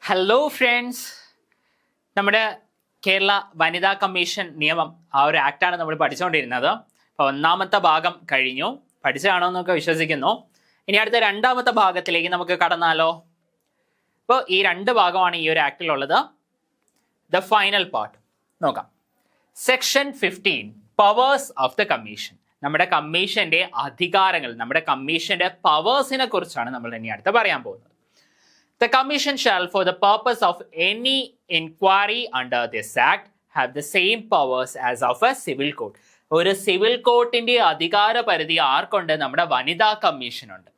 Hello friends, നമ്മുടെ കേരള വനിതാ commission നിയമം ആ ഒരു ആക്റ്റാണ് നമ്മൾ പഠിച്ചുകൊണ്ടിരുന്നത്. അപ്പോൾ ഒന്നാമത്തെ ഭാഗം കഴിഞ്ഞു, പഠിച്ചതാണോ എന്നൊക്കെ വിശ്വസിക്കുന്നു. ഇനി അടുത്ത രണ്ടാമത്തെ ഭാഗത്തിലേക്ക് നമുക്ക് കടന്നാലോ? അപ്പോൾ ഈ രണ്ട് ഭാഗമാണ് ഈ ഒരു ആക്റ്റിലുള്ളത്. ദ ഫൈനൽ പാർട്ട് നോക്കാം. Section 15 powers of the commission. നമ്മുടെ കമ്മീഷന്റെ അധികാരങ്ങൾ, നമ്മുടെ കമ്മീഷന്റെ പവേഴ്സിനെ കുറിച്ചാണ് നമ്മൾ ഇനി അടുത്ത് പറയാൻ പോകുന്നത്. The Commission shall, for the purpose of any inquiry under this Act, have the same powers as of a civil court. ഒരു സിവിൽ കോർട്ടിന്റെ അധികാര പരിധി ആർക്കുണ്ട്? നമ്മുടെ വനിതാ കമ്മീഷൻ ഉണ്ട്,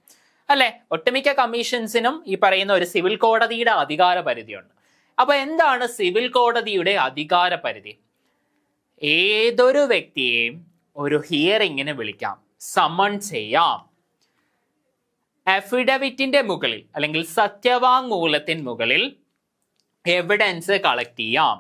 അല്ലെ? ഒട്ടുമിക്ക കമ്മീഷൻസിനും ഈ പറയുന്ന ഒരു സിവിൽ കോടതിയുടെ അധികാര പരിധിയുണ്ട്. അപ്പൊ എന്താണ് സിവിൽ കോടതിയുടെ അധികാര പരിധി? ഏതൊരു വ്യക്തിയെയും ഒരു ഹിയറിങ്ങിന് വിളിക്കാം, സമൺ ചെയ്യാം. അഫിഡവിറ്റിന്റെ മുകളിൽ അല്ലെങ്കിൽ സത്യവാങ്മൂലത്തിന് മുകളിൽ എവിഡൻസ് കളക്ട് ചെയ്യാം.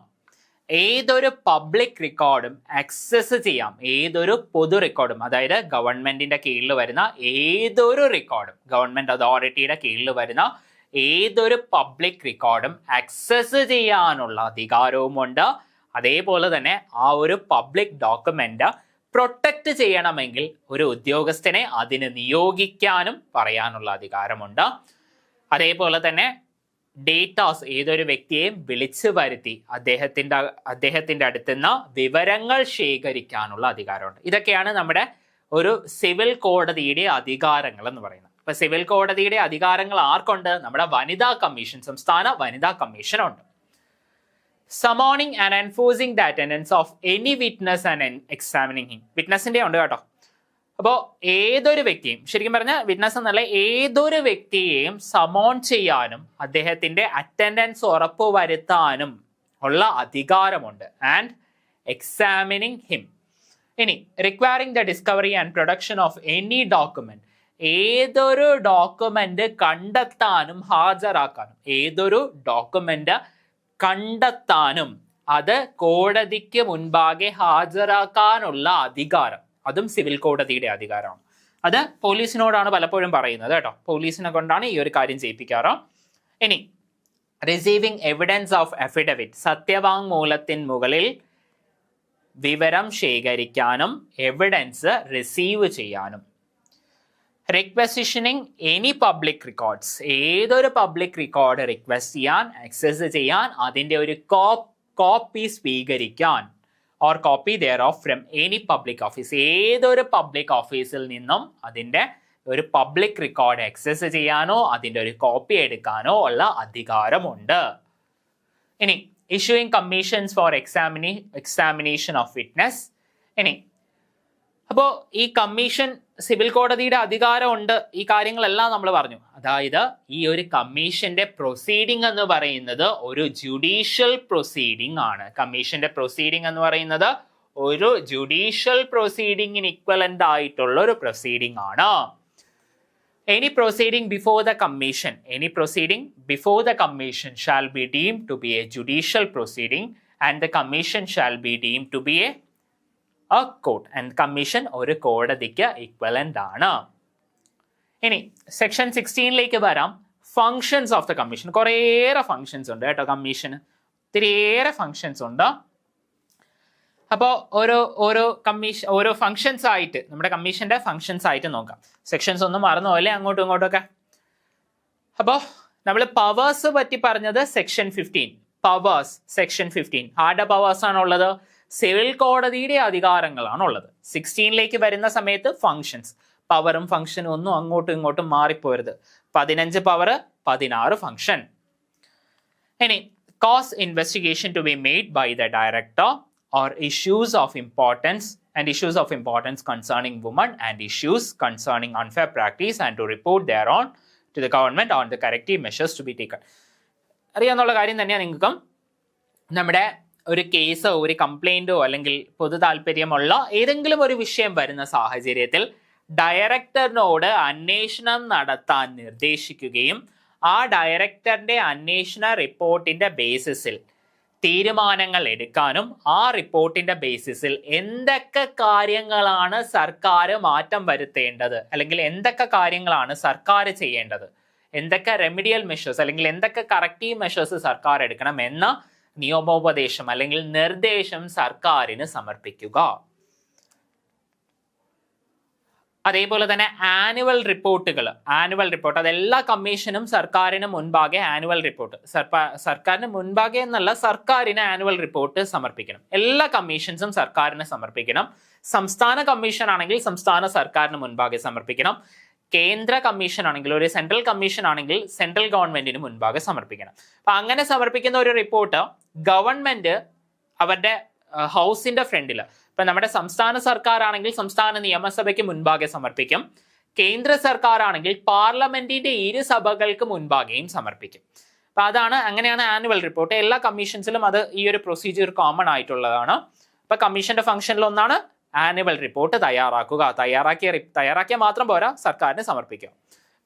ഏതൊരു പബ്ലിക് റെക്കോർഡും ആക്സസ് ചെയ്യാം. ഏതൊരു പൊതു റെക്കോർഡും, അതായത് ഗവൺമെന്റിന്റെ കീഴിൽ വരുന്ന ഏതൊരു റെക്കോർഡും, ഗവൺമെന്റ് അതോറിറ്റിയുടെ കീഴിൽ വരുന്ന ഏതൊരു പബ്ലിക് റെക്കോർഡും ആക്സസ് ചെയ്യാനുള്ള അധികാരവുമുണ്ട്. അതേപോലെ തന്നെ ആ ഒരു പബ്ലിക് ഡോക്യുമെന്റ് പ്രൊട്ടക്ട് ചെയ്യണമെങ്കിൽ ഒരു ഉദ്യോഗസ്ഥനെ അതിന് നിയോഗിക്കാനും പറയാനുള്ള അധികാരമുണ്ട്. അതേപോലെ തന്നെ ഡേറ്റാസ്, ഏതൊരു വ്യക്തിയെയും വിളിച്ചു വരുത്തി അദ്ദേഹത്തിന്റെ അടുത്തുനിന്ന് വിവരങ്ങൾ ശേഖരിക്കാനുള്ള അധികാരമുണ്ട്. ഇതൊക്കെയാണ് നമ്മുടെ ഒരു സിവിൽ കോടതിയുടെ അധികാരങ്ങൾ എന്ന് പറയുന്നത്. അപ്പൊ സിവിൽ കോടതിയുടെ അധികാരങ്ങൾ ആർക്കുണ്ട്? നമ്മുടെ വനിതാ കമ്മീഷൻ, സംസ്ഥാന വനിതാ കമ്മീഷൻ ഉണ്ട്. Summoning and enforcing the attendance of any witness and examining him. വിറ്റ്നസിന്റെ ഉണ്ട് കേട്ടോ. അപ്പോൾ ഏതൊരു വ്യക്തിയും, ശരിക്കും പറഞ്ഞാൽ വിറ്റ്നസ് എന്നല്ല, ഏതൊരു വ്യക്തിയെയും സമോൺ ചെയ്യാനും അദ്ദേഹത്തിന്റെ അറ്റൻഡൻസ് ഉറപ്പുവരുത്താനും ഉള്ള അധികാരമുണ്ട്. And examining him. ഇനി requiring the discovery and production of any document. ഏതൊരു ഡോക്യുമെന്റ് കണ്ടെത്താനും ഹാജരാക്കാനും, ഏതൊരു ഡോക്യുമെന്റ് കണ്ടെത്താനും അത് കോടതിക്ക് മുൻപാകെ ഹാജരാക്കാനുള്ള അധികാരം, അതും സിവിൽ കോടതിയുടെ അധികാരമാണ്. അത് പോലീസിനോടാണ് പലപ്പോഴും പറയുന്നത് കേട്ടോ. പോലീസിനെ കൊണ്ടാണ് ഈ ഒരു കാര്യം ചെയ്യിപ്പിക്കാറ്. ഇനി റിസീവിംഗ് എവിഡൻസ് ഓഫ് അഫിഡവിറ്റ്. സത്യവാങ്മൂലത്തിന് മുകളിൽ വിവരം ശേഖരിക്കാനും എവിഡൻസ് റിസീവ് ചെയ്യാനും. Requisitioning any public records. ഏതൊരു പബ്ലിക് റെക്കോർഡ് റിക്വസ്റ്റ് ചെയ്യാൻ, ആക്സസ് ചെയ്യാൻ, അതിൻ്റെ ഒരു കോപ്പി സ്വീകരിക്കാൻ, or copy thereof from any public office. ഏതൊരു പബ്ലിക് ഓഫീസിൽ നിന്നും അതിൻ്റെ ഒരു പബ്ലിക് റെക്കോർഡ് ആക്സസ് ചെയ്യാനോ അതിൻ്റെ ഒരു കോപ്പി എടുക്കാനോ ഉള്ള അധികാരമുണ്ട്. ഇനി issuing commissions for examination of witness. ഇനി അപ്പോൾ ഈ കമ്മീഷൻ, സിവിൽ കോടതിയുടെ അധികാരമുണ്ട്. ഈ കാര്യങ്ങളെല്ലാം നമ്മൾ പറഞ്ഞു. അതായത് ഈ ഒരു കമ്മീഷന്റെ പ്രൊസീഡിംഗ് എന്ന് പറയുന്നത് ഒരു ജുഡീഷ്യൽ പ്രൊസീഡിംഗ് ആണ്. കമ്മീഷന്റെ പ്രൊസീഡിംഗ് എന്ന് പറയുന്നത് ഒരു ജുഡീഷ്യൽ പ്രൊസീഡിംഗിന് ഇക്വലന്റ് ആയിട്ടുള്ള ഒരു പ്രൊസീഡിംഗ് ആണ്. Any proceeding before the commission shall be deemed to be a judicial proceeding and the commission shall be deemed to be a court. And commission ഒരു കോടതിക്ക് ഇക്വലന്റ് ആണ്. ഇനി സെക്ഷൻ 16 വരാം. Functions of the commission. കുറേയേറെ functions ഉണ്ട് കേട്ടോ commission, ഒത്തിരിയേറെ functions ഉണ്ട്. അപ്പോൾ ഓരോ ഫങ്ഷൻസ് ആയിട്ട്, നമ്മുടെ കമ്മീഷന്റെ ഫങ്ഷൻസ് ആയിട്ട് നോക്കാം. സെക്ഷൻസ് ഒന്നും മറന്നു പോലെ അങ്ങോട്ടും ഇങ്ങോട്ടൊക്കെ. അപ്പോൾ നമ്മൾ പവേഴ്സ് പറ്റി പറഞ്ഞത് സെക്ഷൻ 15. Powers section 15. ആരുടെ പവേഴ്സ് ആണുള്ളത്? സിവിൽ കോടതിയുടെ അധികാരങ്ങളാണുള്ളത്. 16 വരുന്ന സമയത്ത് ഫങ്ഷൻസ്. പവറും ഫങ്ഷനും ഒന്നും അങ്ങോട്ടും ഇങ്ങോട്ടും മാറിപ്പോരുത്. 15 പവർ, 16 ഫങ്ഷൻ. ഇനി cause investigation to be made by the director or issues of importance concerning women and issues concerning unfair practice and to report thereon to the government on the corrective measures to be taken. അറിയാന്നുള്ള കാര്യം തന്നെയാണ് നിങ്ങൾക്കും. നമ്മുടെ ഒരു കേസോ ഒരു കംപ്ലൈന്റോ അല്ലെങ്കിൽ പൊതു താല്പര്യമുള്ള ഏതെങ്കിലും ഒരു വിഷയം വരുന്ന സാഹചര്യത്തിൽ ഡയറക്ടറിനോട് അന്വേഷണം നടത്താൻ നിർദ്ദേശിക്കുകയും ആ ഡയറക്ടറിന്റെ അന്വേഷണ റിപ്പോർട്ടിന്റെ ബേസിസിൽ തീരുമാനങ്ങൾ എടുക്കാനും ആ റിപ്പോർട്ടിന്റെ ബേസിസിൽ എന്തൊക്കെ കാര്യങ്ങളാണ് സർക്കാർ മാറ്റം വരുത്തേണ്ടത് അല്ലെങ്കിൽ എന്തൊക്കെ കാര്യങ്ങളാണ് സർക്കാർ ചെയ്യേണ്ടത് എന്തൊക്കെ റെമിഡിയൽ മെഷേഴ്സ് അല്ലെങ്കിൽ എന്തൊക്കെ കറക്റ്റീവ് മെഷേഴ്സ് സർക്കാർ എടുക്കണം എന്ന നിയമോപദേശം അല്ലെങ്കിൽ നിർദ്ദേശം സർക്കാരിന് സമർപ്പിക്കുക. അതേപോലെ തന്നെ ആനുവൽ റിപ്പോർട്ട് അതെല്ലാ കമ്മീഷനും സർക്കാരിന് മുൻപാകെ ആനുവൽ റിപ്പോർട്ട് സർക്കാരിന് മുൻപാകെ എന്നല്ല, സർക്കാരിന് ആനുവൽ റിപ്പോർട്ട് സമർപ്പിക്കണം. എല്ലാ കമ്മീഷൻസും സർക്കാരിന് സമർപ്പിക്കണം. സംസ്ഥാന കമ്മീഷൻ ആണെങ്കിൽ സംസ്ഥാന സർക്കാരിന് മുൻപാകെ സമർപ്പിക്കണം. കേന്ദ്ര കമ്മീഷൻ ആണെങ്കിൽ, ഒരു സെൻട്രൽ കമ്മീഷൻ ആണെങ്കിൽ സെൻട്രൽ ഗവൺമെന്റിന് മുൻപാകെ സമർപ്പിക്കണം. അപ്പൊ അങ്ങനെ സമർപ്പിക്കുന്ന ഒരു റിപ്പോർട്ട് ഗവൺമെന്റ് അവരുടെ ഹൗസിന്റെ ഫ്രണ്ടിൽ, ഇപ്പൊ നമ്മുടെ സംസ്ഥാന സർക്കാർ ആണെങ്കിൽ സംസ്ഥാന നിയമസഭയ്ക്ക് മുൻപാകെ സമർപ്പിക്കും. കേന്ദ്ര സർക്കാർ ആണെങ്കിൽ പാർലമെന്റിന്റെ ഇരു സഭകൾക്ക് മുൻപാകെയും സമർപ്പിക്കും. അപ്പൊ അങ്ങനെയാണ് ആനുവൽ റിപ്പോർട്ട്. എല്ലാ കമ്മീഷൻസിലും അത് ഈ ഒരു പ്രൊസീജിയർ കോമൺ ആയിട്ടുള്ളതാണ്. അപ്പൊ കമ്മീഷന്റെ ഫംഗ്ഷനിൽ ഒന്നാണ് ആനുവൽ റിപ്പോർട്ട് തയ്യാറാക്കിയാൽ മാത്രം പോരാ, സർക്കാരിന് സമർപ്പിക്കുക.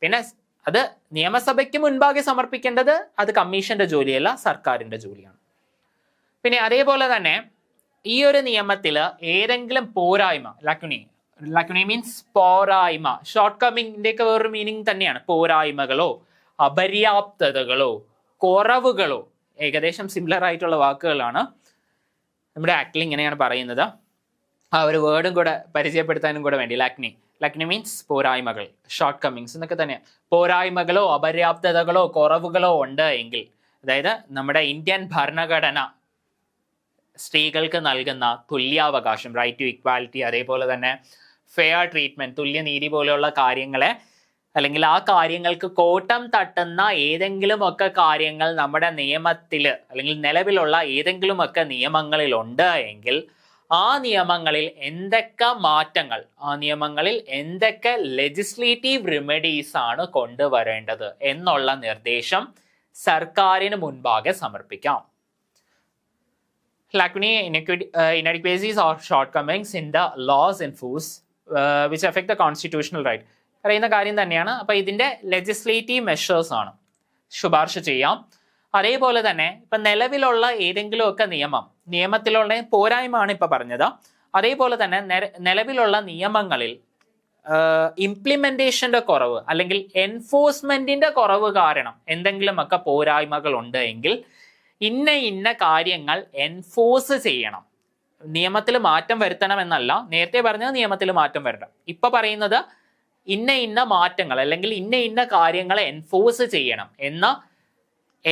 പിന്നെ അത് നിയമസഭയ്ക്ക് മുൻപാകെ സമർപ്പിക്കേണ്ടത് അത് കമ്മീഷന്റെ ജോലിയല്ല, സർക്കാരിന്റെ ജോലിയാണ്. പിന്നെ അതേപോലെ തന്നെ ഈ ഒരു നിയമത്തിൽ ഏതെങ്കിലും പോരായ്മ, ലക്കുനി മീൻസ് പോരായ്മ, ഷോർട്ട് കമ്മിങ്ങിന്റെ ഒക്കെ വേറൊരു മീനിങ് തന്നെയാണ്. പോരായ്മകളോ അപര്യാപ്തതകളോ കുറവുകളോ ഏകദേശം സിമിലർ ആയിട്ടുള്ള വാക്കുകളാണ്. നമ്മുടെ ആക്ടിൽ ഇങ്ങനെയാണ് പറയുന്നത്. ആ ഒരു വേർഡും കൂടെ പരിചയപ്പെടുത്താനും കൂടെ വേണ്ടി, ലക്നി മീൻസ് പോരായ്മകൾ, ഷോർട്ട് കമ്മിങ്സ് എന്നൊക്കെ തന്നെയാണ്. പോരായ്മകളോ അപര്യാപ്തതകളോ കുറവുകളോ ഉണ്ട് എങ്കിൽ, അതായത് നമ്മുടെ ഇന്ത്യൻ ഭരണഘടന സ്ത്രീകൾക്ക് നൽകുന്ന തുല്യാവകാശം, റൈറ്റ് ടു ഇക്വാലിറ്റി, അതേപോലെ തന്നെ ഫെയർ ട്രീറ്റ്മെന്റ്, തുല്യനീതി പോലെയുള്ള കാര്യങ്ങളെ അല്ലെങ്കിൽ ആ കാര്യങ്ങൾക്ക് കോട്ടം തട്ടുന്ന ഏതെങ്കിലുമൊക്കെ കാര്യങ്ങൾ നമ്മുടെ നിയമത്തിൽ അല്ലെങ്കിൽ നിലവിലുള്ള ഏതെങ്കിലുമൊക്കെ നിയമങ്ങളിൽ ഉണ്ട് എങ്കിൽ ആ നിയമങ്ങളിൽ എന്തൊക്കെ ലെജിസ്ലേറ്റീവ് റിമഡീസ് ആണ് കൊണ്ടുവരേണ്ടത് എന്നുള്ള നിർദ്ദേശം സർക്കാരിന് മുൻപാകെ സമർപ്പിക്കാം. Lacunae, inadequacies or shortcomings in the laws in force which affect the constitutional right പറയുന്ന കാര്യം തന്നെയാണ്. അപ്പൊ ഇതിന്റെ ലെജിസ്ലേറ്റീവ് മെഷേഴ്സ് ആണ് ശുപാർശ ചെയ്യാം. അതേപോലെ തന്നെ ഇപ്പൊ നിലവിലുള്ള ഏതെങ്കിലുമൊക്കെ നിയമത്തിലുള്ള പോരായ്മയാണ് ഇപ്പൊ പറഞ്ഞത്. അതേപോലെ തന്നെ നിലവിലുള്ള നിയമങ്ങളിൽ ഇംപ്ലിമെന്റേഷന്റെ കുറവ് അല്ലെങ്കിൽ എൻഫോഴ്സ്മെന്റിന്റെ കുറവ് കാരണം എന്തെങ്കിലുമൊക്കെ പോരായ്മകൾ ഉണ്ട് എങ്കിൽ ഇന്ന കാര്യങ്ങൾ എൻഫോഴ്സ് ചെയ്യണം. നിയമത്തിൽ മാറ്റം വരുത്തണം എന്നല്ല, നേരത്തെ പറഞ്ഞത് നിയമത്തിൽ മാറ്റം വരണം. ഇപ്പൊ പറയുന്നത് ഇന്ന മാറ്റങ്ങൾ അല്ലെങ്കിൽ ഇന്ന കാര്യങ്ങളെ എൻഫോഴ്സ് ചെയ്യണം എന്ന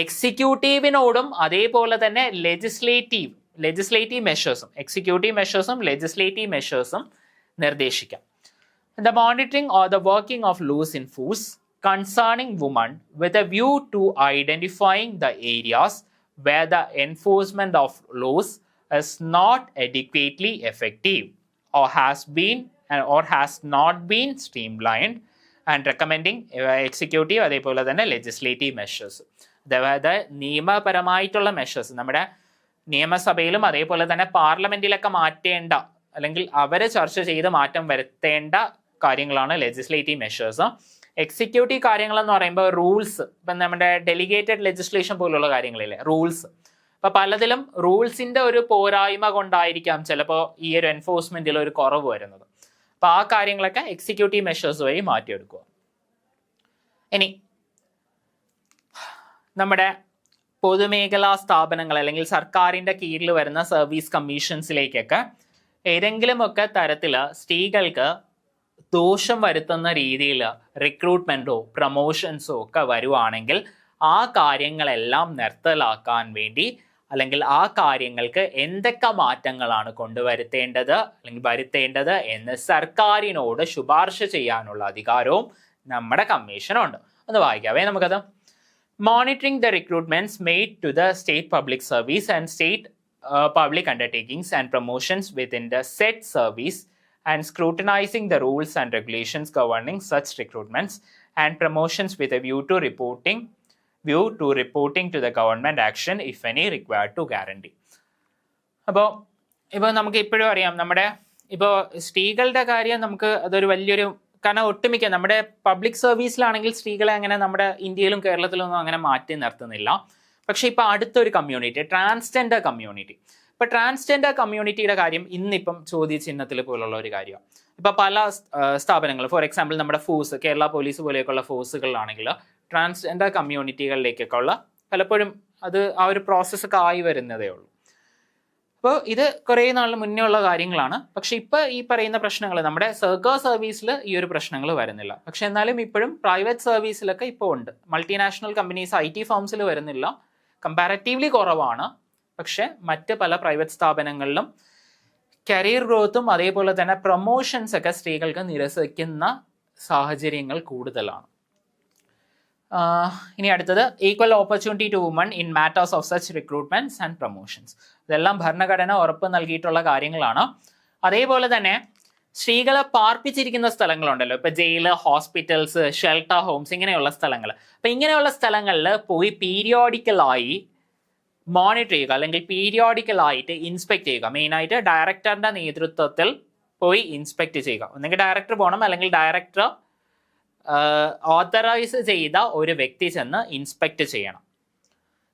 എക്സിക്യൂട്ടീവിനോടും അതേപോലെ തന്നെ legislative മെഷേഴ്സും നിർദ്ദേശിക്കാം. The monitoring or the working of laws in force concerning women with a view to identifying the areas where the enforcement of laws is not adequately effective or has not been streamlined and recommending executive അതേപോലെ തന്നെ legislative measures. അതായത് നിയമപരമായിട്ടുള്ള measures നമ്മുടെ നിയമസഭയിലും അതേപോലെ തന്നെ പാർലമെന്റിലൊക്കെ മാറ്റേണ്ട അല്ലെങ്കിൽ അവരെ ചർച്ച ചെയ്ത് മാറ്റം വരുത്തേണ്ട കാര്യങ്ങളാണ് ലെജിസ്ലേറ്റീവ് മെഷേഴ്സ്. എക്സിക്യൂട്ടീവ് കാര്യങ്ങൾ എന്ന് പറയുമ്പോൾ റൂൾസ്, ഇപ്പം നമ്മുടെ ഡെലിഗേറ്റഡ് ലെജിസ്ലേഷൻ പോലുള്ള കാര്യങ്ങളില്ലേ റൂൾസ്, അപ്പൊ പലതിലും റൂൾസിന്റെ ഒരു പോരായ്മ കൊണ്ടായിരിക്കാം ചിലപ്പോൾ ഈ ഒരു എൻഫോഴ്സ്മെന്റിൽ ഒരു കുറവ് വരുന്നത്. അപ്പൊ ആ കാര്യങ്ങളൊക്കെ എക്സിക്യൂട്ടീവ് മെഷേഴ്സ് വഴി മാറ്റിയെടുക്കുക. ഇനി നമ്മുടെ പൊതുമേഖലാ സ്ഥാപനങ്ങൾ അല്ലെങ്കിൽ സർക്കാരിന്റെ കീഴിൽ വരുന്ന സർവീസ് കമ്മീഷൻസിലേക്കൊക്കെ ഏതെങ്കിലുമൊക്കെ തരത്തിൽ സ്ത്രീകൾക്ക് ദോഷം വരുത്തുന്ന രീതിയിൽ റിക്രൂട്ട്മെന്റോ പ്രൊമോഷൻസോ ഒക്കെ വരുവാണെങ്കിൽ ആ കാര്യങ്ങളെല്ലാം നിർത്തലാക്കാൻ വേണ്ടി അല്ലെങ്കിൽ ആ കാര്യങ്ങൾക്ക് എന്തൊക്കെ മാറ്റങ്ങളാണ് വരുത്തേണ്ടത് എന്ന് സർക്കാരിനോട് ശുപാർശ ചെയ്യാനുള്ള അധികാരവും നമ്മുടെ കമ്മീഷനുണ്ട്. ഒന്ന് വായിക്കാവേ നമുക്കത്. Monitoring the recruitments made to the state public service and state public undertakings and promotions within the said service and scrutinizing the rules and regulations governing such recruitments and promotions with a view to reporting to the government action if any required to guarantee. ഇപ്പോൾ നമുക്ക് ഇപ്പോഴും അറിയാം നമ്മുടെ ഇപ്പോൾ സ്ത്രീകളുടെ കാര്യം നമുക്ക് അതൊരു വലിയൊരു കാരണം ഒട്ടുമിക്ക നമ്മുടെ പബ്ലിക് സർവീസിലാണെങ്കിൽ സ്ത്രീകളെ അങ്ങനെ നമ്മുടെ ഇന്ത്യയിലും കേരളത്തിലും ഒന്നും അങ്ങനെ മാറ്റി നിർത്തുന്നില്ല. പക്ഷെ ഇപ്പൊ അടുത്തൊരു കമ്മ്യൂണിറ്റി, ട്രാൻസ്ജെൻഡർ കമ്മ്യൂണിറ്റി. ഇപ്പൊ ട്രാൻസ്ജെൻഡർ കമ്മ്യൂണിറ്റിയുടെ കാര്യം ഇന്നിപ്പം ചോദ്യചിഹ്നത്തിൽ പോലുള്ള ഒരു കാര്യമാണ്. ഇപ്പൊ പല സ്ഥാപനങ്ങൾ, ഫോർ എക്സാമ്പിൾ നമ്മുടെ ഫോഴ്സ്, കേരള പോലീസ് പോലെയൊക്കെയുള്ള ഫോഴ്സുകളിലാണെങ്കിൽ ട്രാൻസ്ജെൻഡർ കമ്മ്യൂണിറ്റികളിലേക്കൊക്കെ ഉള്ള പലപ്പോഴും അത് ആ ഒരു പ്രോസസ്സൊക്കെ ആയി വരുന്നതേ ഉള്ളൂ. അപ്പോൾ ഇത് കുറേ നാളിന് മുന്നേ ഉള്ള കാര്യങ്ങളാണ്. പക്ഷെ ഇപ്പൊ ഈ പറയുന്ന പ്രശ്നങ്ങൾ നമ്മുടെ സർക്കാർ സർവീസിൽ ഈ ഒരു പ്രശ്നങ്ങൾ വരുന്നില്ല. പക്ഷെ എന്നാലും ഇപ്പോഴും പ്രൈവറ്റ് സർവീസിലൊക്കെ ഇപ്പോൾ ഉണ്ട്. മൾട്ടിനാഷണൽ കമ്പനീസ്, IT ഫേംസിൽ വരുന്നില്ല, കമ്പാരറ്റീവ്ലി കുറവാണ്. പക്ഷെ മറ്റ് പല പ്രൈവറ്റ് സ്ഥാപനങ്ങളിലും കരിയർ ഗ്രോത്തും അതേപോലെ തന്നെ പ്രൊമോഷൻസ് ഒക്കെ സ്ത്രീകൾക്ക് നിരസിക്കുന്ന സാഹചര്യങ്ങൾ കൂടുതലാണ്. ഇനി അടുത്തത് equal opportunity to women in matters of such recruitments and promotions. ഇതെല്ലാം ഭരണഘടന ഉറപ്പ് നൽകിയിട്ടുള്ള കാര്യങ്ങളാണ്. അതേപോലെ തന്നെ സ്ത്രീകളെ പാർപ്പിച്ചിരിക്കുന്ന സ്ഥലങ്ങളുണ്ടല്ലോ, ഇപ്പൊ ജയില്, ഹോസ്പിറ്റൽസ്, ഷെൽട്ടർ ഹോംസ്, ഇങ്ങനെയുള്ള സ്ഥലങ്ങൾ. അപ്പൊ ഇങ്ങനെയുള്ള സ്ഥലങ്ങളിൽ പോയി പീരിയോഡിക്കലായി മോണിറ്റർ ചെയ്യുക, അല്ലെങ്കിൽ പീരിയോഡിക്കലായിട്ട് ഇൻസ്പെക്ട് ചെയ്യുക. മെയിനായിട്ട് ഡയറക്ടറുടെ നേതൃത്വത്തിൽ പോയി ഇൻസ്പെക്ട് ചെയ്യുക. ഒന്നെങ്കിൽ ഡയറക്ടർ പോകണം, അല്ലെങ്കിൽ ഡയറക്ടർ ഓതറൈസ് ചെയ്ത ഒരു വ്യക്തി ചെന്ന് ഇൻസ്പെക്ട് ചെയ്യണം.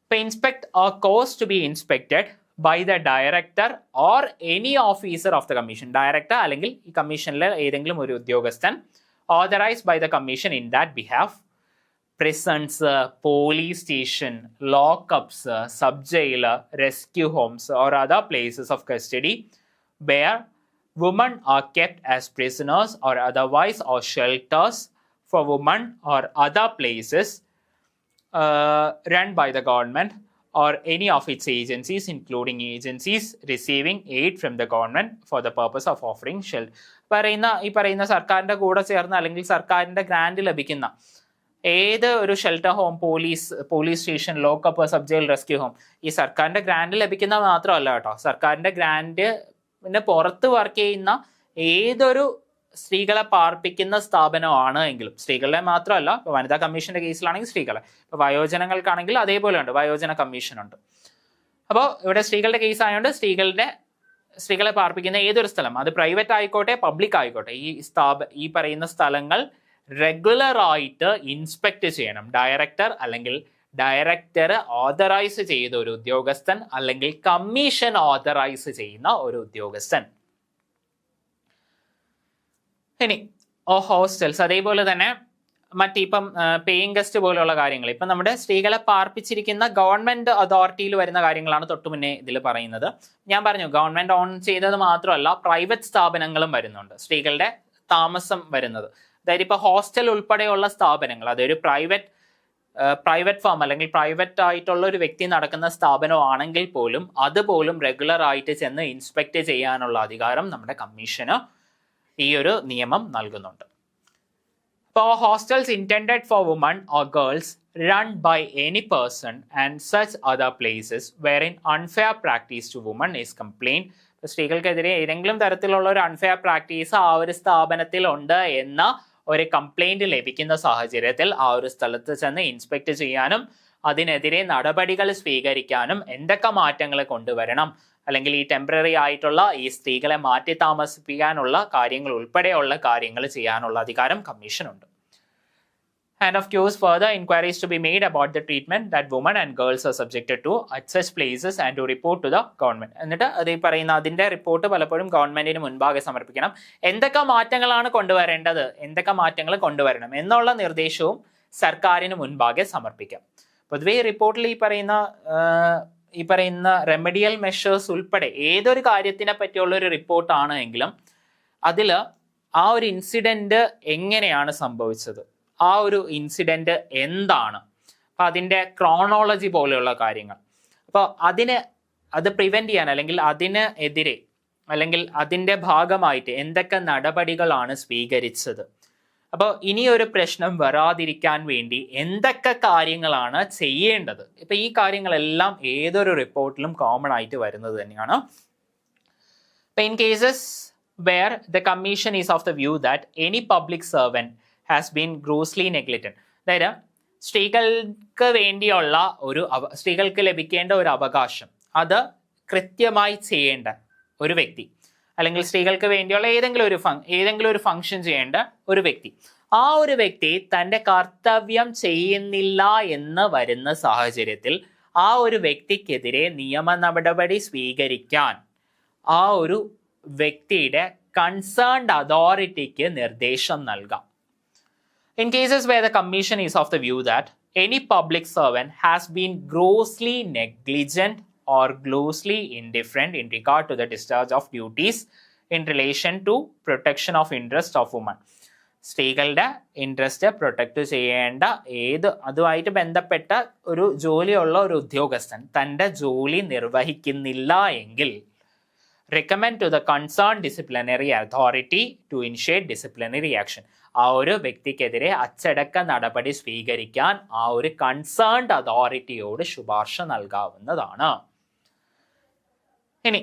ഇപ്പൊ inspect or cause to be inspected by the director or any officer of the commission. Director അല്ലെങ്കിൽ ഈ കമ്മീഷനിലെ ഏതെങ്കിലും ഒരു ഉദ്യോഗസ്ഥൻ authorised by the commission in that behalf. Prisons, police station, lockups, sub jail, rescue homes or other places of custody where women are kept as prisoners or otherwise, or shelters for women or other places run by the government or any of its agencies, including agencies receiving aid from the government for the purpose of offering shelter. ഈ പറയുന്ന സർക്കാരിന്റെ കൂടെ ചേർന്ന് അല്ലെങ്കിൽ സർക്കാരിന്റെ grant ലഭിക്കുന്ന ഏത് ഒരു shelter home, police station, lockup, sub jail, rescue home, ഈ സർക്കാരിന്റെ ഗ്രാന്റ് ലഭിക്കുന്ന മാത്രമല്ല കേട്ടോ, സർക്കാരിന്റെ ഗ്രാന്റ് പിന്നെ പുറത്ത് വർക്ക് ചെയ്യുന്ന ഏതൊരു സ്ത്രീകളെ പാർപ്പിക്കുന്ന സ്ഥാപനമാണ് എങ്കിലും, സ്ത്രീകളെ മാത്രമല്ല, ഇപ്പോൾ വനിതാ കമ്മീഷന്റെ കേസിലാണെങ്കിൽ സ്ത്രീകളെ, ഇപ്പോൾ വയോജനങ്ങൾക്കാണെങ്കിൽ അതേപോലെ ഉണ്ട്, വയോജന കമ്മീഷൻ ഉണ്ട്. അപ്പോൾ ഇവിടെ സ്ത്രീകളുടെ കേസ് ആയതുകൊണ്ട് സ്ത്രീകളെ പാർപ്പിക്കുന്ന ഏതൊരു സ്ഥലം, അത് പ്രൈവറ്റ് ആയിക്കോട്ടെ പബ്ലിക് ആയിക്കോട്ടെ, ഈ പറയുന്ന സ്ഥലങ്ങൾ റെഗുലർ ആയിട്ട് ഇൻസ്പെക്ട് ചെയ്യണം ഡയറക്ടർ, അല്ലെങ്കിൽ ഡയറക്ടർ ഓതറൈസ് ചെയ്ത ഒരു ഉദ്യോഗസ്ഥൻ, അല്ലെങ്കിൽ കമ്മീഷൻ ഓതറൈസ് ചെയ്യുന്ന ഒരു ഉദ്യോഗസ്ഥൻ. ഇനി ഹോസ്റ്റൽസ്, അതേപോലെ തന്നെ മറ്റിപ്പം പേയിങ് ഗസ്റ്റ് പോലെയുള്ള കാര്യങ്ങൾ, ഇപ്പം നമ്മുടെ സ്ത്രീകളെ പാർപ്പിച്ചിരിക്കുന്ന ഗവൺമെന്റ് അതോറിറ്റിയിൽ വരുന്ന കാര്യങ്ങളാണ് തൊട്ടു മുന്നേ ഇതിൽ പറയുന്നത്. ഞാൻ പറഞ്ഞു ഗവൺമെന്റ് ഓൺ ചെയ്തത് മാത്രമല്ല, പ്രൈവറ്റ് സ്ഥാപനങ്ങളും വരുന്നുണ്ട് സ്ത്രീകളുടെ താമസം വരുന്നത്. അതായത് ഇപ്പൊ ഹോസ്റ്റൽ ഉൾപ്പെടെയുള്ള സ്ഥാപനങ്ങൾ, അതൊരു പ്രൈവറ്റ് ഫാം അല്ലെങ്കിൽ പ്രൈവറ്റ് ആയിട്ടുള്ള ഒരു വ്യക്തി നടക്കുന്ന സ്ഥാപനമാണെങ്കിൽ പോലും അതുപോലും റെഗുലർ ആയിട്ട് ചെന്ന് ഇൻസ്പെക്ട് ചെയ്യാനുള്ള അധികാരം നമ്മുടെ കമ്മീഷന് ഈ ഒരു നിയമം നൽകുന്നുണ്ട്. ഇപ്പോൾ hostels intended for women or girls run by any person and such other places wherein unfair practice to women is complaint. സ്ത്രീകൾക്കെതിരെ ഏതെങ്കിലും തരത്തിലുള്ള ഒരു അൺഫെയർ പ്രാക്ടീസ് ആ ഒരു സ്ഥാപനത്തിൽ ഉണ്ട് എന്ന ഒരു കംപ്ലൈന്റ് ലഭിക്കുന്ന സാഹചര്യത്തിൽ ആ ഒരു സ്ഥലത്ത് ചെന്ന് ഇൻസ്പെക്ട് ചെയ്യാനും അതിനെതിരെ നടപടികൾ സ്വീകരിക്കാനും എന്തൊക്കെ മാറ്റങ്ങൾ കൊണ്ടുവരണം, അല്ലെങ്കിൽ ഈ ടെമ്പററി ആയിട്ടുള്ള ഈ സ്ത്രീകളെ മാറ്റി താമസിപ്പിക്കാനുള്ള കാര്യങ്ങൾ ഉൾപ്പെടെയുള്ള കാര്യങ്ങൾ ചെയ്യാനുള്ള അധികാരം കമ്മീഷനുണ്ട്. And of course, further inquiries to be made about the treatment that women and girls are subjected to at such places and to report to the government. എന്നിട്ട് അത് ഈ പറയുന്ന അതിന്റെ റിപ്പോർട്ട് പലപ്പോഴും ഗവൺമെന്റിന് മുൻപാകെ സമർപ്പിക്കണം. എന്തൊക്കെ മാറ്റങ്ങളാണ് കൊണ്ടുവരേണ്ടത്, എന്തൊക്കെ മാറ്റങ്ങൾ കൊണ്ടുവരണം എന്നുള്ള നിർദ്ദേശവും സർക്കാരിന് മുൻപാകെ സമർപ്പിക്കാം. പൊതുവെ ഈ റിപ്പോർട്ടിൽ ഈ പറയുന്ന റെമഡിയൽ മെഷേഴ്സ് ഉൾപ്പെടെ ഏതൊരു കാര്യത്തിനെ പറ്റിയുള്ള ഒരു റിപ്പോർട്ടാണ് എങ്കിലും അതിൽ ആ ഒരു ഇൻസിഡന്റ് എങ്ങനെയാണ് സംഭവിച്ചത്, ആ ഒരു ഇൻസിഡന്റ് എന്താണ്, അപ്പം അതിൻ്റെ ക്രോണോളജി പോലെയുള്ള കാര്യങ്ങൾ, അപ്പോൾ അത് പ്രിവെന്റ് ചെയ്യാൻ അല്ലെങ്കിൽ അതിനെതിരെ അല്ലെങ്കിൽ അതിൻ്റെ ഭാഗമായിട്ട് എന്തൊക്കെ നടപടികളാണ് സ്വീകരിച്ചത്, അപ്പോൾ ഇനിയൊരു പ്രശ്നം വരാതിരിക്കാൻ വേണ്ടി എന്തൊക്കെ കാര്യങ്ങളാണ് ചെയ്യേണ്ടത്. ഇപ്പം ഈ കാര്യങ്ങളെല്ലാം ഏതൊരു റിപ്പോർട്ടിലും കോമൺ ആയിട്ട് വരുന്നത് തന്നെയാണ്. ഇപ്പം in cases where the commission is of the view that any public servant has been ഗ്രോസ്ലി negligent, അതായത് സ്ത്രീകൾക്ക് ലഭിക്കേണ്ട ഒരു അവകാശം അത് കൃത്യമായി ചെയ്യേണ്ട ഒരു വ്യക്തി, അല്ലെങ്കിൽ സ്ത്രീകൾക്ക് വേണ്ടിയുള്ള ഏതെങ്കിലും ഒരു ഫംഗ്ഷൻ ചെയ്യേണ്ട ഒരു വ്യക്തി, ആ ഒരു വ്യക്തി തൻ്റെ കർത്തവ്യം ചെയ്യുന്നില്ല എന്ന് വരുന്ന സാഹചര്യത്തിൽ ആ ഒരു വ്യക്തിക്കെതിരെ നിയമ നടപടി സ്വീകരിക്കാൻ ആ ഒരു വ്യക്തിയുടെ കൺസേൺഡ് അതോറിറ്റിക്ക് നിർദ്ദേശം നൽകാം. In cases where the commission is of the view that any public servant has been grossly negligent or grossly indifferent in regard to the discharge of duties in relation to protection of interest of women. സ്ത്രീകളുടെ interest protect ചെയ്യേണ്ട അതുമായിട്ട് ബന്ധപ്പെട്ട ഒരു ജോലിയുള്ള ഒരു ഉദ്യോഗസ്ഥൻ തൻ്റെ ജോലി നിർവഹിക്കുന്നില്ല എങ്കിൽ recommend to the concerned disciplinary authority to initiate disciplinary action. ആ ഒരു വ്യക്തിക്കെതിരെ അച്ചടക്ക നടപടി സ്വീകരിക്കാൻ ആ ഒരു കൺസേൺഡ് അതോറിറ്റിയോട് ശുപാർശ നൽകാവുന്നതാണ്. ഇനി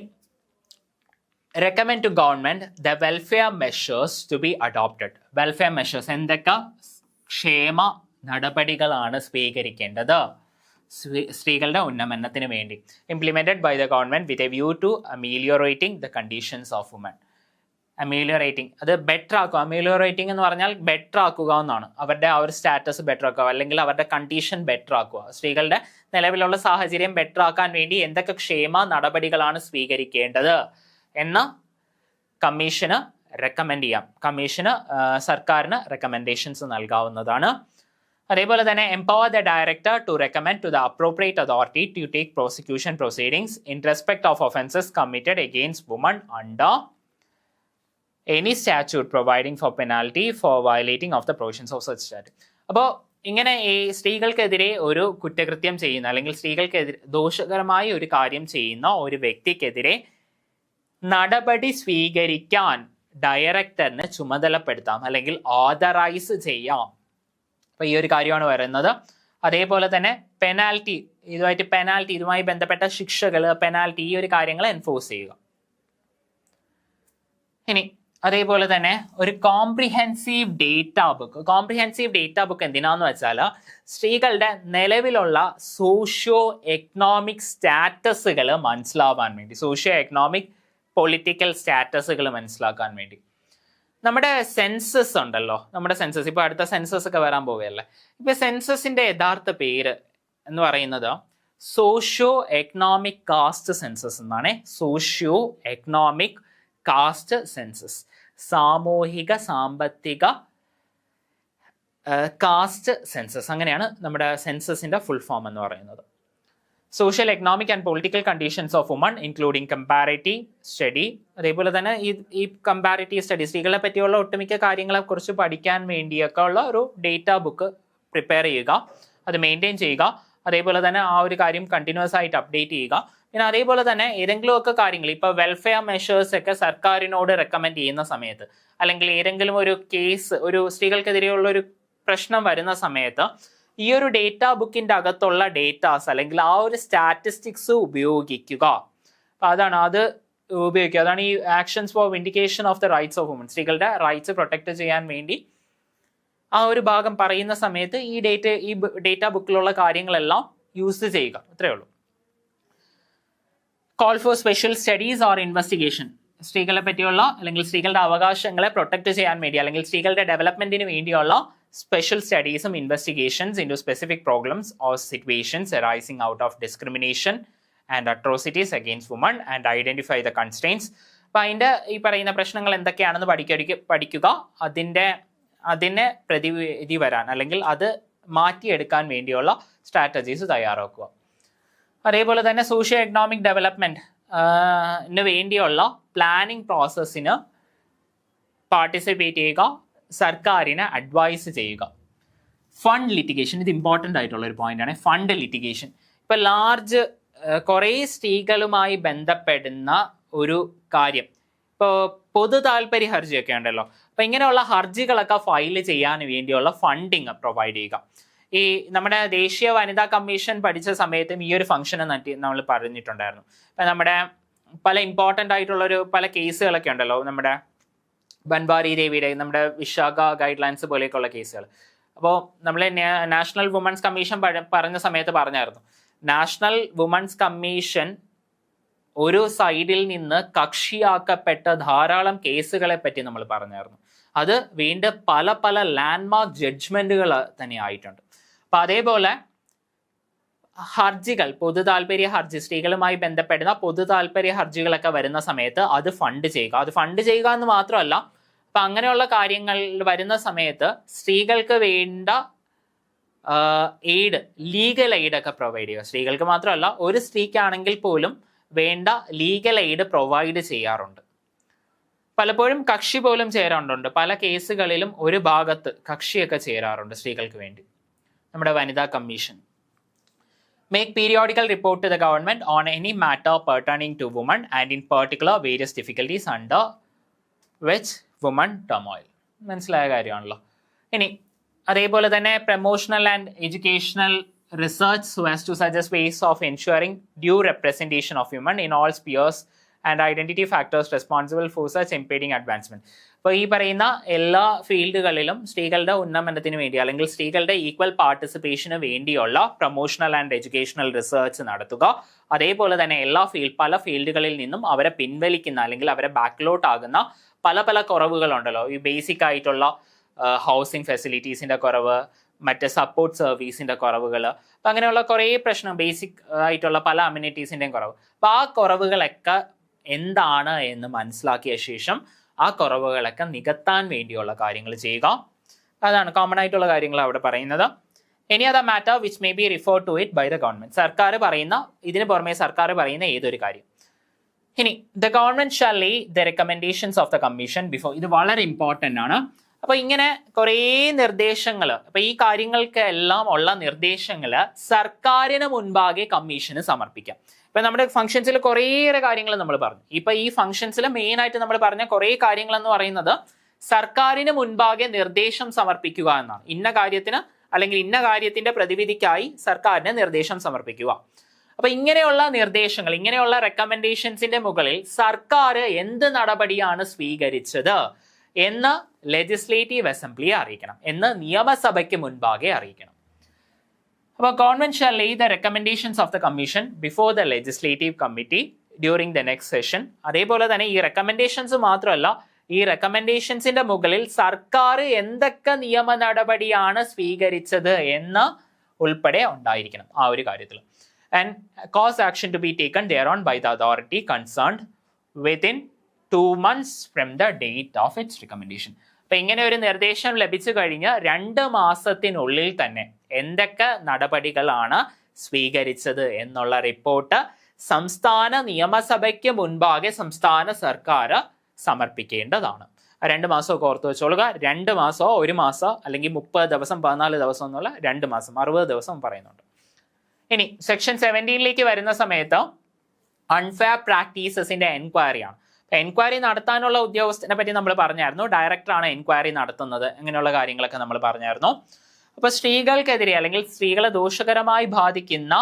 recommend to government the welfare measures to be adopted. Welfare measures എന്തൊക്കെ ക്ഷേമ നടപടികളാണ് സ്വീകരിക്കേണ്ടത് സ്ത്രീകളുടെ ഉന്നമനത്തിന് വേണ്ടി. Implemented by the government with a view to ameliorating the conditions of women. അമീലിയോറേറ്റിംഗ് അത് ബെറ്റർ ആക്കുക. അമീലിയോറേറ്റിംഗ് എന്ന് പറഞ്ഞാൽ ബെറ്റർ ആക്കുക എന്നാണ്. അവരുടെ ആ ഒരു സ്റ്റാറ്റസ് ബെറ്റർ ആക്കുക, അല്ലെങ്കിൽ അവരുടെ കണ്ടീഷൻ ബെറ്റർ ആക്കുക. സ്ത്രീകളുടെ നിലവിലുള്ള സാഹചര്യം ബെറ്റർ ആക്കാൻ വേണ്ടി എന്തൊക്കെ ക്ഷേമ നടപടികളാണ് സ്വീകരിക്കേണ്ടത് എന്ന് കമ്മീഷന് റെക്കമെൻഡ് ചെയ്യാം. കമ്മീഷന് സർക്കാരിന് റെക്കമെൻഡേഷൻസ് നൽകാവുന്നതാണ്. അതേപോലെ തന്നെ empower the director to recommend to the appropriate authority to take prosecution proceedings in respect of offences committed against women under any statute providing for penalty for violating of the provisions of such statute. അപ്പോൾ ഇങ്ങനെ ഈ സ്ത്രീകൾക്കെതിരെ ഒരു കുറ്റകൃത്യം ചെയ്യുന്ന അല്ലെങ്കിൽ സ്ത്രീകൾക്കെതിരെ ദോഷകരമായ ഒരു കാര്യം ചെയ്യുന്ന ഒരു വ്യക്തിക്കെതിരെ നടപടി സ്വീകരിക്കാൻ ഡയറക്ടറിനെ ചുമതലപ്പെടുത്താം അല്ലെങ്കിൽ ഓതറൈസ് ചെയ്യാം. അപ്പോൾ ഈ ഒരു കാര്യമാണ് വരുന്നത്. അതേപോലെ തന്നെ പെനാൽറ്റി, ഇതുമായി ബന്ധപ്പെട്ട ശിക്ഷകൾ, പെനാൽറ്റി, ഈ ഒരു കാര്യങ്ങൾ എൻഫോഴ്സ് ചെയ്യുക. ഇനി അതേപോലെ തന്നെ ഒരു കോംപ്രിഹെൻസീവ് ഡേറ്റാ ബുക്ക് എന്തിനാന്ന് വെച്ചാൽ സ്ത്രീകളുടെ നിലവിലുള്ള സോഷ്യോ എക്കണോമിക് സ്റ്റാറ്റസുകൾ മനസ്സിലാവാൻ വേണ്ടി, സോഷ്യോ എക്കണോമിക് പൊളിറ്റിക്കൽ സ്റ്റാറ്റസുകൾ മനസ്സിലാക്കാൻ വേണ്ടി. നമ്മുടെ സെൻസസ് ഉണ്ടല്ലോ, നമ്മുടെ സെൻസസ്, ഇപ്പോൾ അടുത്ത സെൻസസ് ഒക്കെ വരാൻ പോവുകയല്ലേ. ഇപ്പൊ സെൻസസിന്റെ യഥാർത്ഥ പേര് എന്ന് പറയുന്നത് സോഷ്യോ എക്കണോമിക് കാസ്റ്റ് സെൻസസ് എന്നാണ്. സോഷ്യോ എക്കണോമിക് കാസ്റ്റ് സെൻസസ്, സാമൂഹിക സാമ്പത്തിക കാസ്റ്റ് സെൻസസ്, അങ്ങനെയാണ് നമ്മുടെ സെൻസസിന്റെ ഫുൾ ഫോം എന്ന് പറയുന്നത്. Social economic and political conditions of woman including comparative study. അതേപോലെ തന്നെ ഈ കമ്പാരിറ്റീവ് സ്റ്റഡി, സ്ത്രീകളെ പറ്റിയുള്ള ഒട്ടുമിക്ക കാര്യങ്ങളെ കുറിച്ച് പഠിക്കാൻ വേണ്ടിയൊക്കെ ഉള്ള ഒരു ഡേറ്റാ ബുക്ക് പ്രിപ്പയർ ചെയ്യുക, അത് മെയിൻറ്റെയിൻ ചെയ്യുക. അതേപോലെ തന്നെ ആ ഒരു കാര്യം കണ്ടിന്യൂസ് ആയിട്ട് അപ്ഡേറ്റ് ചെയ്യുക. പിന്നെ അതേപോലെ തന്നെ ഏതെങ്കിലും ഒക്കെ കാര്യങ്ങൾ, ഇപ്പോൾ വെൽഫെയർ മെഷേഴ്സ് ഒക്കെ സർക്കാരിനോട് റെക്കമെൻഡ് ചെയ്യുന്ന സമയത്ത്, അല്ലെങ്കിൽ ഏതെങ്കിലും ഒരു കേസ്, ഒരു സ്ത്രീകൾക്കെതിരെയുള്ള ഒരു പ്രശ്നം വരുന്ന സമയത്ത് ഈ ഒരു ഡേറ്റാ ബുക്കിന്റെ അകത്തുള്ള ഡേറ്റാസ് അല്ലെങ്കിൽ ആ ഒരു സ്റ്റാറ്റിസ്റ്റിക്സ് ഉപയോഗിക്കുക. അതാണ് അത് ഉപയോഗിക്കുക. അതാണ് ഈ actions for vindication of the rights of women, സ്ത്രീകളുടെ റൈറ്റ്സ് പ്രൊട്ടക്ട് ചെയ്യാൻ വേണ്ടി ആ ഒരു ഭാഗം പറയുന്ന സമയത്ത് ഈ ഡേറ്റാ ബുക്കിലുള്ള കാര്യങ്ങളെല്ലാം യൂസ് ചെയ്യുക. അത്രയേ ഉള്ളൂ. Call for special studies or investigation, സ്ത്രീകളെ പറ്റിയുള്ള അല്ലെങ്കിൽ സ്ത്രീകളുടെ അവകാശങ്ങളെ പ്രൊട്ടക്ട് ചെയ്യാൻ വേണ്ടി അല്ലെങ്കിൽ സ്ത്രീകളുടെ ഡെവലപ്മെന്റിന് വേണ്ടിയുള്ള special studies and investigations into specific problems or situations arising out of discrimination and atrocities against women and identify the constraints. അപ്പോൾ അതിൻ്റെ ഈ പറയുന്ന പ്രശ്നങ്ങൾ എന്തൊക്കെയാണെന്ന് പഠിക്കുക, അതിനെ പ്രതിവിധി വരാൻ അല്ലെങ്കിൽ അത് മാറ്റിയെടുക്കാൻ വേണ്ടിയുള്ള സ്ട്രാറ്റജീസ് തയ്യാറാക്കുക. അതേപോലെ തന്നെ സോഷ്യോ എക്കണോമിക് ഡെവലപ്മെൻറ്റിന് വേണ്ടിയുള്ള പ്ലാനിങ് പ്രോസസ്സിന് പാർട്ടിസിപ്പേറ്റ് ചെയ്യുക, സർക്കാരിനെ അഡ്വൈസ് ചെയ്യുക. ഫണ്ട് ലിറ്റിഗേഷൻ, ഇത് ഇമ്പോർട്ടൻ്റ് ആയിട്ടുള്ള ഒരു പോയിന്റാണ്. ഫണ്ട് ലിറ്റിഗേഷൻ ഇപ്പം കുറേ സ്ത്രീകളുമായി ബന്ധപ്പെടുന്ന ഒരു കാര്യം, ഇപ്പോൾ പൊതു താല്പര്യ ഹർജിയൊക്കെ ഉണ്ടല്ലോ. അപ്പം ഇങ്ങനെയുള്ള ഹർജികളൊക്കെ ഫയൽ ചെയ്യാൻ വേണ്ടിയുള്ള ഫണ്ടിങ് പ്രൊവൈഡ് ചെയ്യുക. ഈ നമ്മുടെ ദേശീയ വനിതാ കമ്മീഷൻ പഠിച്ച സമയത്തും ഈ ഒരു ഫംഗ്ഷനെ നമ്മൾ പറഞ്ഞിട്ടുണ്ടായിരുന്നു. ഇപ്പം നമ്മുടെ പല ഇമ്പോർട്ടൻ്റ് ആയിട്ടുള്ളൊരു പല കേസുകളൊക്കെ ഉണ്ടല്ലോ, നമ്മുടെ ബൻവാരി ദേവിയുടെ, നമ്മുടെ വിശാഖ ഗൈഡ് ലൈൻസ് പോലെയൊക്കെയുള്ള കേസുകൾ. അപ്പോൾ നമ്മൾ നാഷണൽ വുമൻസ് കമ്മീഷൻ പറഞ്ഞ സമയത്ത് പറഞ്ഞായിരുന്നു, നാഷണൽ വുമൻസ് കമ്മീഷൻ ഒരു സൈഡിൽ നിന്ന് കക്ഷിയാക്കപ്പെട്ട ധാരാളം കേസുകളെ പറ്റി നമ്മൾ പറഞ്ഞായിരുന്നു. അത് വീണ്ടും പല ലാൻഡ്മാർക്ക് ജഡ്ജ്മെന്റുകൾ തന്നെ ആയിട്ടുണ്ട്. അപ്പം അതേപോലെ ഹർജികൾ, പൊതു താല്പര്യ ഹർജി, സ്ത്രീകളുമായി ബന്ധപ്പെടുന്ന പൊതു താല്പര്യ ഹർജികളൊക്കെ വരുന്ന സമയത്ത് അത് ഫണ്ട് ചെയ്യുക എന്ന് മാത്രമല്ല, അപ്പൊ അങ്ങനെയുള്ള കാര്യങ്ങൾ വരുന്ന സമയത്ത് സ്ത്രീകൾക്ക് വേണ്ട എയ്ഡ്, ലീഗൽ എയ്ഡ് ഒക്കെ പ്രൊവൈഡ് ചെയ്യുക. സ്ത്രീകൾക്ക് മാത്രമല്ല, ഒരു സ്ത്രീക്കാണെങ്കിൽ പോലും വേണ്ട ലീഗൽ എയ്ഡ് പ്രൊവൈഡ് ചെയ്യാറുണ്ട്. പലപ്പോഴും കക്ഷി പോലും ചേരാറുണ്ട്. പല കേസുകളിലും ഒരു ഭാഗത്ത് കക്ഷിയൊക്കെ ചേരാറുണ്ട് സ്ത്രീകൾക്ക് വേണ്ടി. നമ്മുടെ വനിതാ commission. Make periodical report to the government on any matter pertaining to women and in particular various difficulties under which women turmoil. മനസ്സിലായ കാര്യമാണല്ലോ. ഇനി അതേപോലെ തന്നെ promotional and educational research so as to suggest ways of ensuring due representation of women in all spheres and identity factors responsible for such impeding advancement. അപ്പോൾ ഈ പറയുന്ന എല്ലാ ഫീൽഡുകളിലും സ്ത്രീകളുടെ ഉന്നമനത്തിന് വേണ്ടി അല്ലെങ്കിൽ സ്ത്രീകളുടെ ഈക്വൽ പാർട്ടിസിപ്പേഷന് വേണ്ടിയുള്ള പ്രൊമോഷണൽ ആൻഡ് എഡ്യൂക്കേഷണൽ റിസർച്ച് നടത്തുക. അതേപോലെ തന്നെ പല ഫീൽഡുകളിൽ നിന്നും അവരെ പിൻവലിക്കുന്ന അല്ലെങ്കിൽ അവരെ ബാക്ക്ലോട്ട് ആകുന്ന പല കുറവുകളുണ്ടല്ലോ. ഈ ബേസിക് ആയിട്ടുള്ള ഹൗസിംഗ് ഫെസിലിറ്റീസിന്റെ കുറവ്, മറ്റ് സപ്പോർട്ട് സർവീസിന്റെ കുറവുകൾ, അപ്പം അങ്ങനെയുള്ള കുറേ പ്രശ്നം, ബേസിക് ആയിട്ടുള്ള പല അമ്യൂണിറ്റീസിന്റെയും കുറവ്. അപ്പം ആ കുറവുകളൊക്കെ എന്താണ് എന്ന് മനസ്സിലാക്കിയ ശേഷം ആ കുറവുകളൊക്കെ നികത്താൻ വേണ്ടിയുള്ള കാര്യങ്ങൾ ചെയ്യുക. അതാണ് കോമൺ ആയിട്ടുള്ള കാര്യങ്ങൾ അവിടെ പറയുന്നത്. Any other matter which may be refer to it by the government. ഇതിന് പുറമെ സർക്കാർ പറയുന്ന ഏതൊരു കാര്യം. ഇനി the government shall lay the recommendations of the commission before. ഇത് വളരെ ഇമ്പോർട്ടൻ്റ് ആണ്. അപ്പൊ ഇങ്ങനെ കുറേ നിർദ്ദേശങ്ങൾ, അപ്പൊ ഈ കാര്യങ്ങൾക്ക് എല്ലാം ഉള്ള നിർദ്ദേശങ്ങൾ സർക്കാരിന് മുൻപാകെ കമ്മീഷന് സമർപ്പിക്കാം. ഇപ്പൊ നമ്മുടെ ഫംഗ്ഷൻസിൽ കുറേയേറെ കാര്യങ്ങൾ നമ്മൾ പറഞ്ഞു. ഇപ്പൊ ഈ ഫംഗ്ഷൻസിൽ മെയിൻ ആയിട്ട് നമ്മൾ പറഞ്ഞ കുറേ കാര്യങ്ങൾ എന്ന് പറയുന്നത് സർക്കാരിന് മുൻപാകെ നിർദ്ദേശം സമർപ്പിക്കുക എന്നാണ്. ഇന്ന കാര്യത്തിന് അല്ലെങ്കിൽ ഇന്ന കാര്യത്തിന്റെ പ്രതിവിധിക്കായി സർക്കാരിന് നിർദ്ദേശം സമർപ്പിക്കുക. അപ്പൊ ഇങ്ങനെയുള്ള നിർദ്ദേശങ്ങൾ, ഇങ്ങനെയുള്ള റെക്കമെൻഡേഷൻസിന്റെ മുകളിൽ സർക്കാർ എന്ത് നടപടിയാണ് സ്വീകരിച്ചത് എന്ന് ലെജിസ്ലേറ്റീവ് അസംബ്ലിയെ അറിയിക്കണം, എന്ന് നിയമസഭയ്ക്ക് മുൻപാകെ അറിയിക്കണം. അപ്പോൾ government shall lay the recommendations of the commission before the legislative committee during the next session. അതേപോലെ തന്നെ ഈ റെക്കമെൻഡേഷൻസ് മാത്രമല്ല, ഈ റെക്കമെൻഡേഷൻസിന്റെ മുകളിൽ സർക്കാർ എന്തൊക്കെ നിയമ നടപടിയാണ് സ്വീകരിച്ചത് എന്ന് ഉൾപ്പെടെ ഉണ്ടായിരിക്കണം ആ ഒരു കാര്യത്തിൽ. And cause action to be taken thereon by the authority concerned within 2 months from the date of its recommendation. അപ്പൊ ഇങ്ങനെ ഒരു നിർദ്ദേശം ലഭിച്ചു കഴിഞ്ഞ് 2 മാസത്തിനുള്ളിൽ തന്നെ എന്തൊക്കെ നടപടികളാണ് സ്വീകരിച്ചത് എന്നുള്ള റിപ്പോർട്ട് സംസ്ഥാന നിയമസഭയ്ക്ക് മുൻപാകെ സംസ്ഥാന സർക്കാർ സമർപ്പിക്കേണ്ടതാണ്. 2 മാസമൊക്കെ ഓർത്ത് വെച്ചോളുക. 2 മാസമോ 1 മാസം അല്ലെങ്കിൽ 30 ദിവസം 14 ദിവസം എന്നുള്ള 2 മാസം 60 ദിവസം പറയുന്നുണ്ട്. ഇനി സെക്ഷൻ 17ലേക്ക് വരുന്ന സമയത്ത് അൺഫെയർ പ്രാക്ടീസസിന്റെ എൻക്വയറിയാണ്. എൻക്വയറി നടത്താനുള്ള ഉദ്യോഗസ്ഥനെ പറ്റി നമ്മൾ പറഞ്ഞായിരുന്നു. ഡയറക്ടറാണ് എൻക്വയറി നടത്തുന്നത്, അങ്ങനെയുള്ള കാര്യങ്ങളൊക്കെ നമ്മൾ പറഞ്ഞായിരുന്നു. അപ്പൊ സ്ത്രീകൾക്കെതിരെ അല്ലെങ്കിൽ സ്ത്രീകളെ ദോഷകരമായി ബാധിക്കുന്ന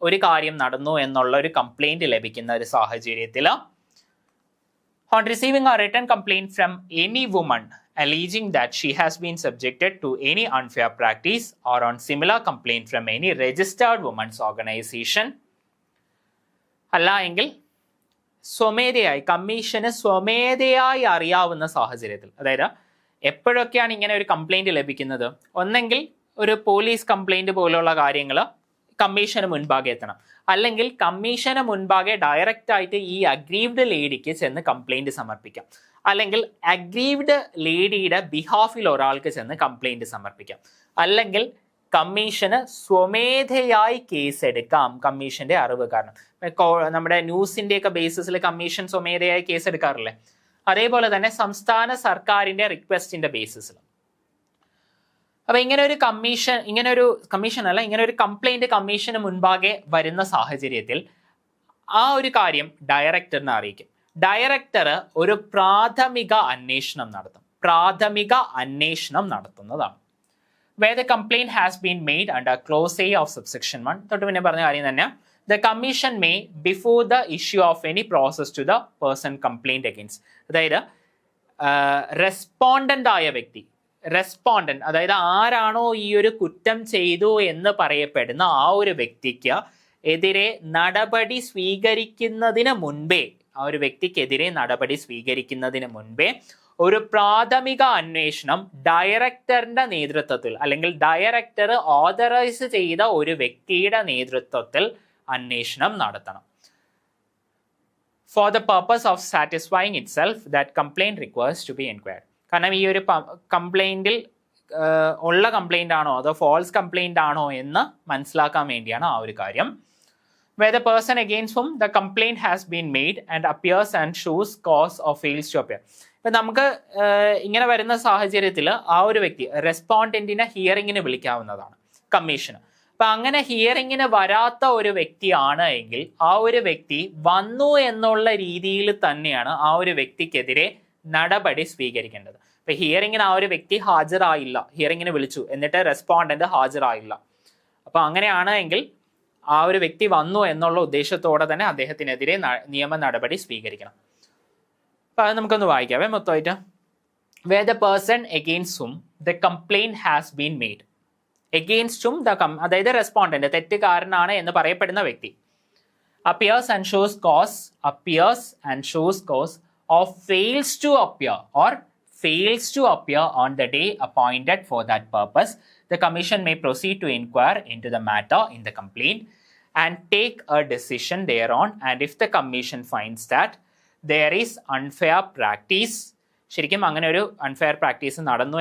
ഒരു കാര്യം നടന്നു എന്നുള്ള ഒരു കംപ്ലൈന്റ് ലഭിക്കുന്ന ഒരു സാഹചര്യത്തിൽ on receiving a written complaint from any woman alleging that she has been subjected to any unfair practice or on similar complaint from any registered women's organization, അല്ല എങ്കിൽ സ്വമേധയായി കമ്മീഷന് സ്വമേധയായി അറിയാവുന്ന സാഹചര്യത്തിൽ, അതായത് എപ്പോഴൊക്കെയാണ് ഇങ്ങനെ ഒരു കംപ്ലൈന്റ് ലഭിക്കുന്നത്, ഒന്നെങ്കിൽ ഒരു പോലീസ് കംപ്ലൈന്റ് പോലുള്ള കാര്യങ്ങൾ കമ്മീഷന് മുൻപാകെ എത്തണം, അല്ലെങ്കിൽ കമ്മീഷന് മുൻപാകെ ഡയറക്റ്റ് ആയിട്ട് ഈ അഗ്രീവ്ഡ് ലേഡിക്ക് ചെന്ന് കംപ്ലൈന്റ് സമർപ്പിക്കാം, അല്ലെങ്കിൽ അഗ്രീവ്ഡ് ലേഡിയുടെ ബിഹാഫിൽ ഒരാൾക്ക് ചെന്ന് കംപ്ലൈന്റ് സമർപ്പിക്കാം, അല്ലെങ്കിൽ കമ്മീഷന് സ്വമേധയായി കേസെടുക്കാം. കമ്മീഷന്റെ അറിവ് കാരണം നമ്മുടെ ന്യൂസിന്റെയൊക്കെ ബേസിസിൽ കമ്മീഷൻ സ്വമേധയായി കേസെടുക്കാറില്ലേ, അതേപോലെ തന്നെ സംസ്ഥാന സർക്കാരിന്റെ റിക്വസ്റ്റിന്റെ ബേസിസിൽ. അപ്പൊ ഇങ്ങനെ ഒരു കംപ്ലൈന്റ് കമ്മീഷന് മുൻപാകെ വരുന്ന സാഹചര്യത്തിൽ ആ ഒരു കാര്യം ഡയറക്ടറിനെ അറിയിക്കും. ഡയറക്ടർ ഒരു പ്രാഥമിക അന്വേഷണം നടത്തുന്നതാണ്. where the complaint has been made under clause A of subsection 1, തൊട്ട് പിന്നെ പറഞ്ഞ കാര്യം തന്നെ, the commission may before the issue of any process to the person complained against, അതായത് റെസ്പോണ്ടന്റ് ആയ വ്യക്തി, അതായത് ആരാണോ ഈ ഒരു കുറ്റം ചെയ്തു എന്ന് പറയപ്പെടുന്ന ആ ഒരു വ്യക്തിക്ക് എതിരെ നടപടി സ്വീകരിക്കുന്നതിന് മുൻപേ ഒരു പ്രാഥമിക അന്വേഷണം ഡയറക്ടറിന്റെ നേതൃത്വത്തിൽ അല്ലെങ്കിൽ ഡയറക്ടർ ഓതറൈസ് ചെയ്ത ഒരു വ്യക്തിയുടെ നേതൃത്വത്തിൽ അന്വേഷണം നടത്തണം. For the purpose of satisfying itself that complaint requires to be enquired. കാരണം ഈ ഒരു കംപ്ലൈന്റിൽ ഉള്ള കംപ്ലൈന്റ് ആണോ അതോ ഫോൾസ് കംപ്ലൈന്റ് ആണോ എന്ന് മനസ്സിലാക്കാൻ വേണ്ടിയാണ് ആ ഒരു കാര്യം. where the person against whom the complaint has been made and appears and shows cause or fails to appear. ഇപ്പം നമുക്ക് ഇങ്ങനെ വരുന്ന സാഹചര്യത്തിൽ ആ ഒരു വ്യക്തി റെസ്പോണ്ടന്റിനെ ഹിയറിങ്ങിന് വിളിക്കാവുന്നതാണ് കമ്മീഷന്. അപ്പം അങ്ങനെ ഹിയറിങ്ങിന് വരാത്ത ഒരു വ്യക്തിയാണ് എങ്കിൽ ആ ഒരു വ്യക്തി വന്നു എന്നുള്ള രീതിയിൽ തന്നെയാണ് ആ ഒരു വ്യക്തിക്കെതിരെ നടപടി സ്വീകരിക്കേണ്ടത്. ഇപ്പം ഹിയറിങ്ങിന് ആ ഒരു വ്യക്തി ഹാജരായില്ല, ഹിയറിങ്ങിന് വിളിച്ചു എന്നിട്ട് റെസ്പോണ്ടന്റ് ഹാജരായില്ല, അപ്പം അങ്ങനെയാണ് എങ്കിൽ ആ ഒരു വ്യക്തി വന്നു എന്നുള്ള ഉദ്ദേശത്തോടെ തന്നെ അദ്ദേഹത്തിനെതിരെ നിയമ നടപടി സ്വീകരിക്കണം. അപ്പം അത് നമുക്കൊന്ന് വായിക്കാവേ മൊത്തമായിട്ട്. where the person against whom the complaint has been made, against whom the അതായത് റെസ്പോണ്ടന്റ് തെറ്റുകാരനാണ് എന്ന് പറയപ്പെടുന്ന വ്യക്തി appears and shows cause or fails to appear on the day appointed for that purpose, the commission may proceed to inquire into the matter in the complaint and take a decision thereon, and if the commission finds that there is unfair practice, ശരിക്കും അങ്ങനെ ഒരു unfair practice നടന്നു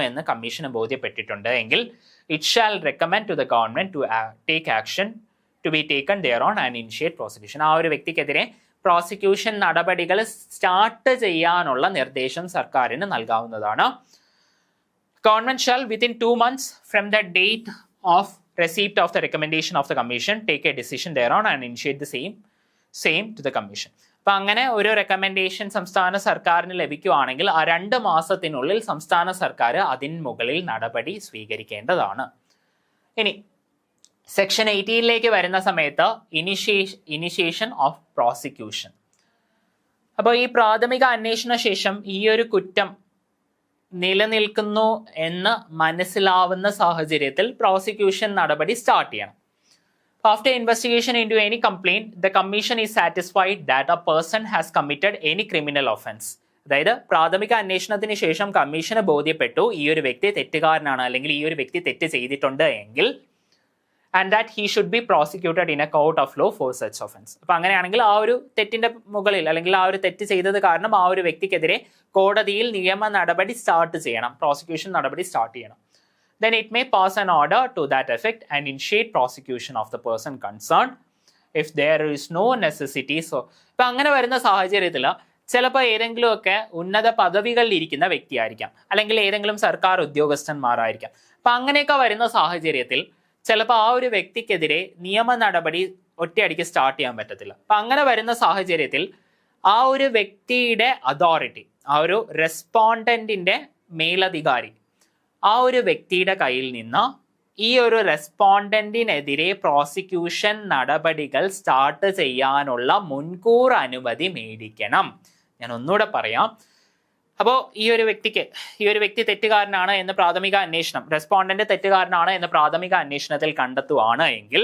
എന്ന് കമ്മീഷന് ബോധ്യപ്പെട്ടിട്ടുണ്ട് എങ്കിൽ it shall recommend to the government to take action to be taken thereon and initiate prosecution. ആ ഒരു വ്യക്തിക്കെതിരെ പ്രോസിക്യൂഷൻ നടപടികൾ സ്റ്റാർട്ട് ചെയ്യാനുള്ള നിർദ്ദേശം സർക്കാരിന് നൽകാവുന്നതാണ്. Government shall within 2 months from the date of receipt of the recommendation of the commission take a decision thereon and initiate the same to the commission. അപ്പം അങ്ങനെ ഒരു റെക്കമെൻഡേഷൻ സംസ്ഥാന സർക്കാരിന് ലഭിക്കുകയാണെങ്കിൽ ആ 2 മാസത്തിനുള്ളിൽ സംസ്ഥാന സർക്കാർ അതിന് മുകളിൽ നടപടി സ്വീകരിക്കേണ്ടതാണ്. ഇനി സെക്ഷൻ 18 വരുന്ന സമയത്ത് ഇനിഷ്യേഷൻ ഓഫ് പ്രോസിക്യൂഷൻ. അപ്പോൾ ഈ പ്രാഥമിക അന്വേഷണ ശേഷം ഈ ഒരു കുറ്റം നിലനിൽക്കുന്നു എന്ന് മനസ്സിലാവുന്ന സാഹചര്യത്തിൽ പ്രോസിക്യൂഷൻ നടപടി സ്റ്റാർട്ട് ചെയ്യണം. After investigation into any complaint, the commission is satisfied that a person has committed any criminal offense. അതായത് പ്രാഥമിക അന്വേഷണത്തിന് ശേഷം കമ്മീഷന് ബോധ്യപ്പെട്ടു ഈ ഒരു വ്യക്തി തെറ്റുകാരനാണ് അല്ലെങ്കിൽ ഈ ഒരു വ്യക്തി തെറ്റ് ചെയ്തിട്ടുണ്ട് എങ്കിൽ and that he should be prosecuted in a court of law for such offense. അപ്പം അങ്ങനെയാണെങ്കിൽ ആ ഒരു തെറ്റിന്റെ മുകളിൽ അല്ലെങ്കിൽ ആ ഒരു തെറ്റ് ചെയ്തത് കാരണം ആ ഒരു വ്യക്തിക്കെതിരെ കോടതിയിൽ നിയമ നടപടി സ്റ്റാർട്ട് ചെയ്യണം, പ്രോസിക്യൂഷൻ നടപടി സ്റ്റാർട്ട് ചെയ്യണം. Then it may pass an order to that effect and initiate prosecution of the person concerned if there is no necessity. So ഇപ്പം അങ്ങനെ വരുന്ന സാഹചര്യത്തിൽ ചിലപ്പോൾ ഏതെങ്കിലുമൊക്കെ ഉന്നത പദവികളിൽ ഇരിക്കുന്ന വ്യക്തിയായിരിക്കാം അല്ലെങ്കിൽ ഏതെങ്കിലും സർക്കാർ ഉദ്യോഗസ്ഥന്മാരായിരിക്കാം. അപ്പം അങ്ങനെയൊക്കെ വരുന്ന സാഹചര്യത്തിൽ ചിലപ്പോൾ ആ ഒരു വ്യക്തിക്കെതിരെ നിയമ നടപടി ഒറ്റയടിക്ക് സ്റ്റാർട്ട് ചെയ്യാൻ പറ്റത്തില്ല. അപ്പം അങ്ങനെ വരുന്ന സാഹചര്യത്തിൽ ആ ഒരു വ്യക്തിയുടെ അതോറിറ്റി, ആ ഒരു റെസ്പോണ്ടന്റിന്റെ മേലധികാരി, ആ ഒരു വ്യക്തിയുടെ കയ്യിൽ നിന്ന് ഈ ഒരു റെസ്പോണ്ടന്റിനെതിരെ പ്രോസിക്യൂഷൻ നടപടികൾ സ്റ്റാർട്ട് ചെയ്യാനുള്ള മുൻകൂർ അനുമതി മേടിക്കണം. ഞാൻ ഒന്നുകൂടെ പറയാം. അപ്പോൾ ഈ ഒരു വ്യക്തി തെറ്റുകാരനാണ് എന്ന് പ്രാഥമിക അന്വേഷണം, റെസ്പോണ്ടന്റ് തെറ്റുകാരനാണ് എന്ന് പ്രാഥമിക അന്വേഷണത്തിൽ കണ്ടെത്തുവാണ് എങ്കിൽ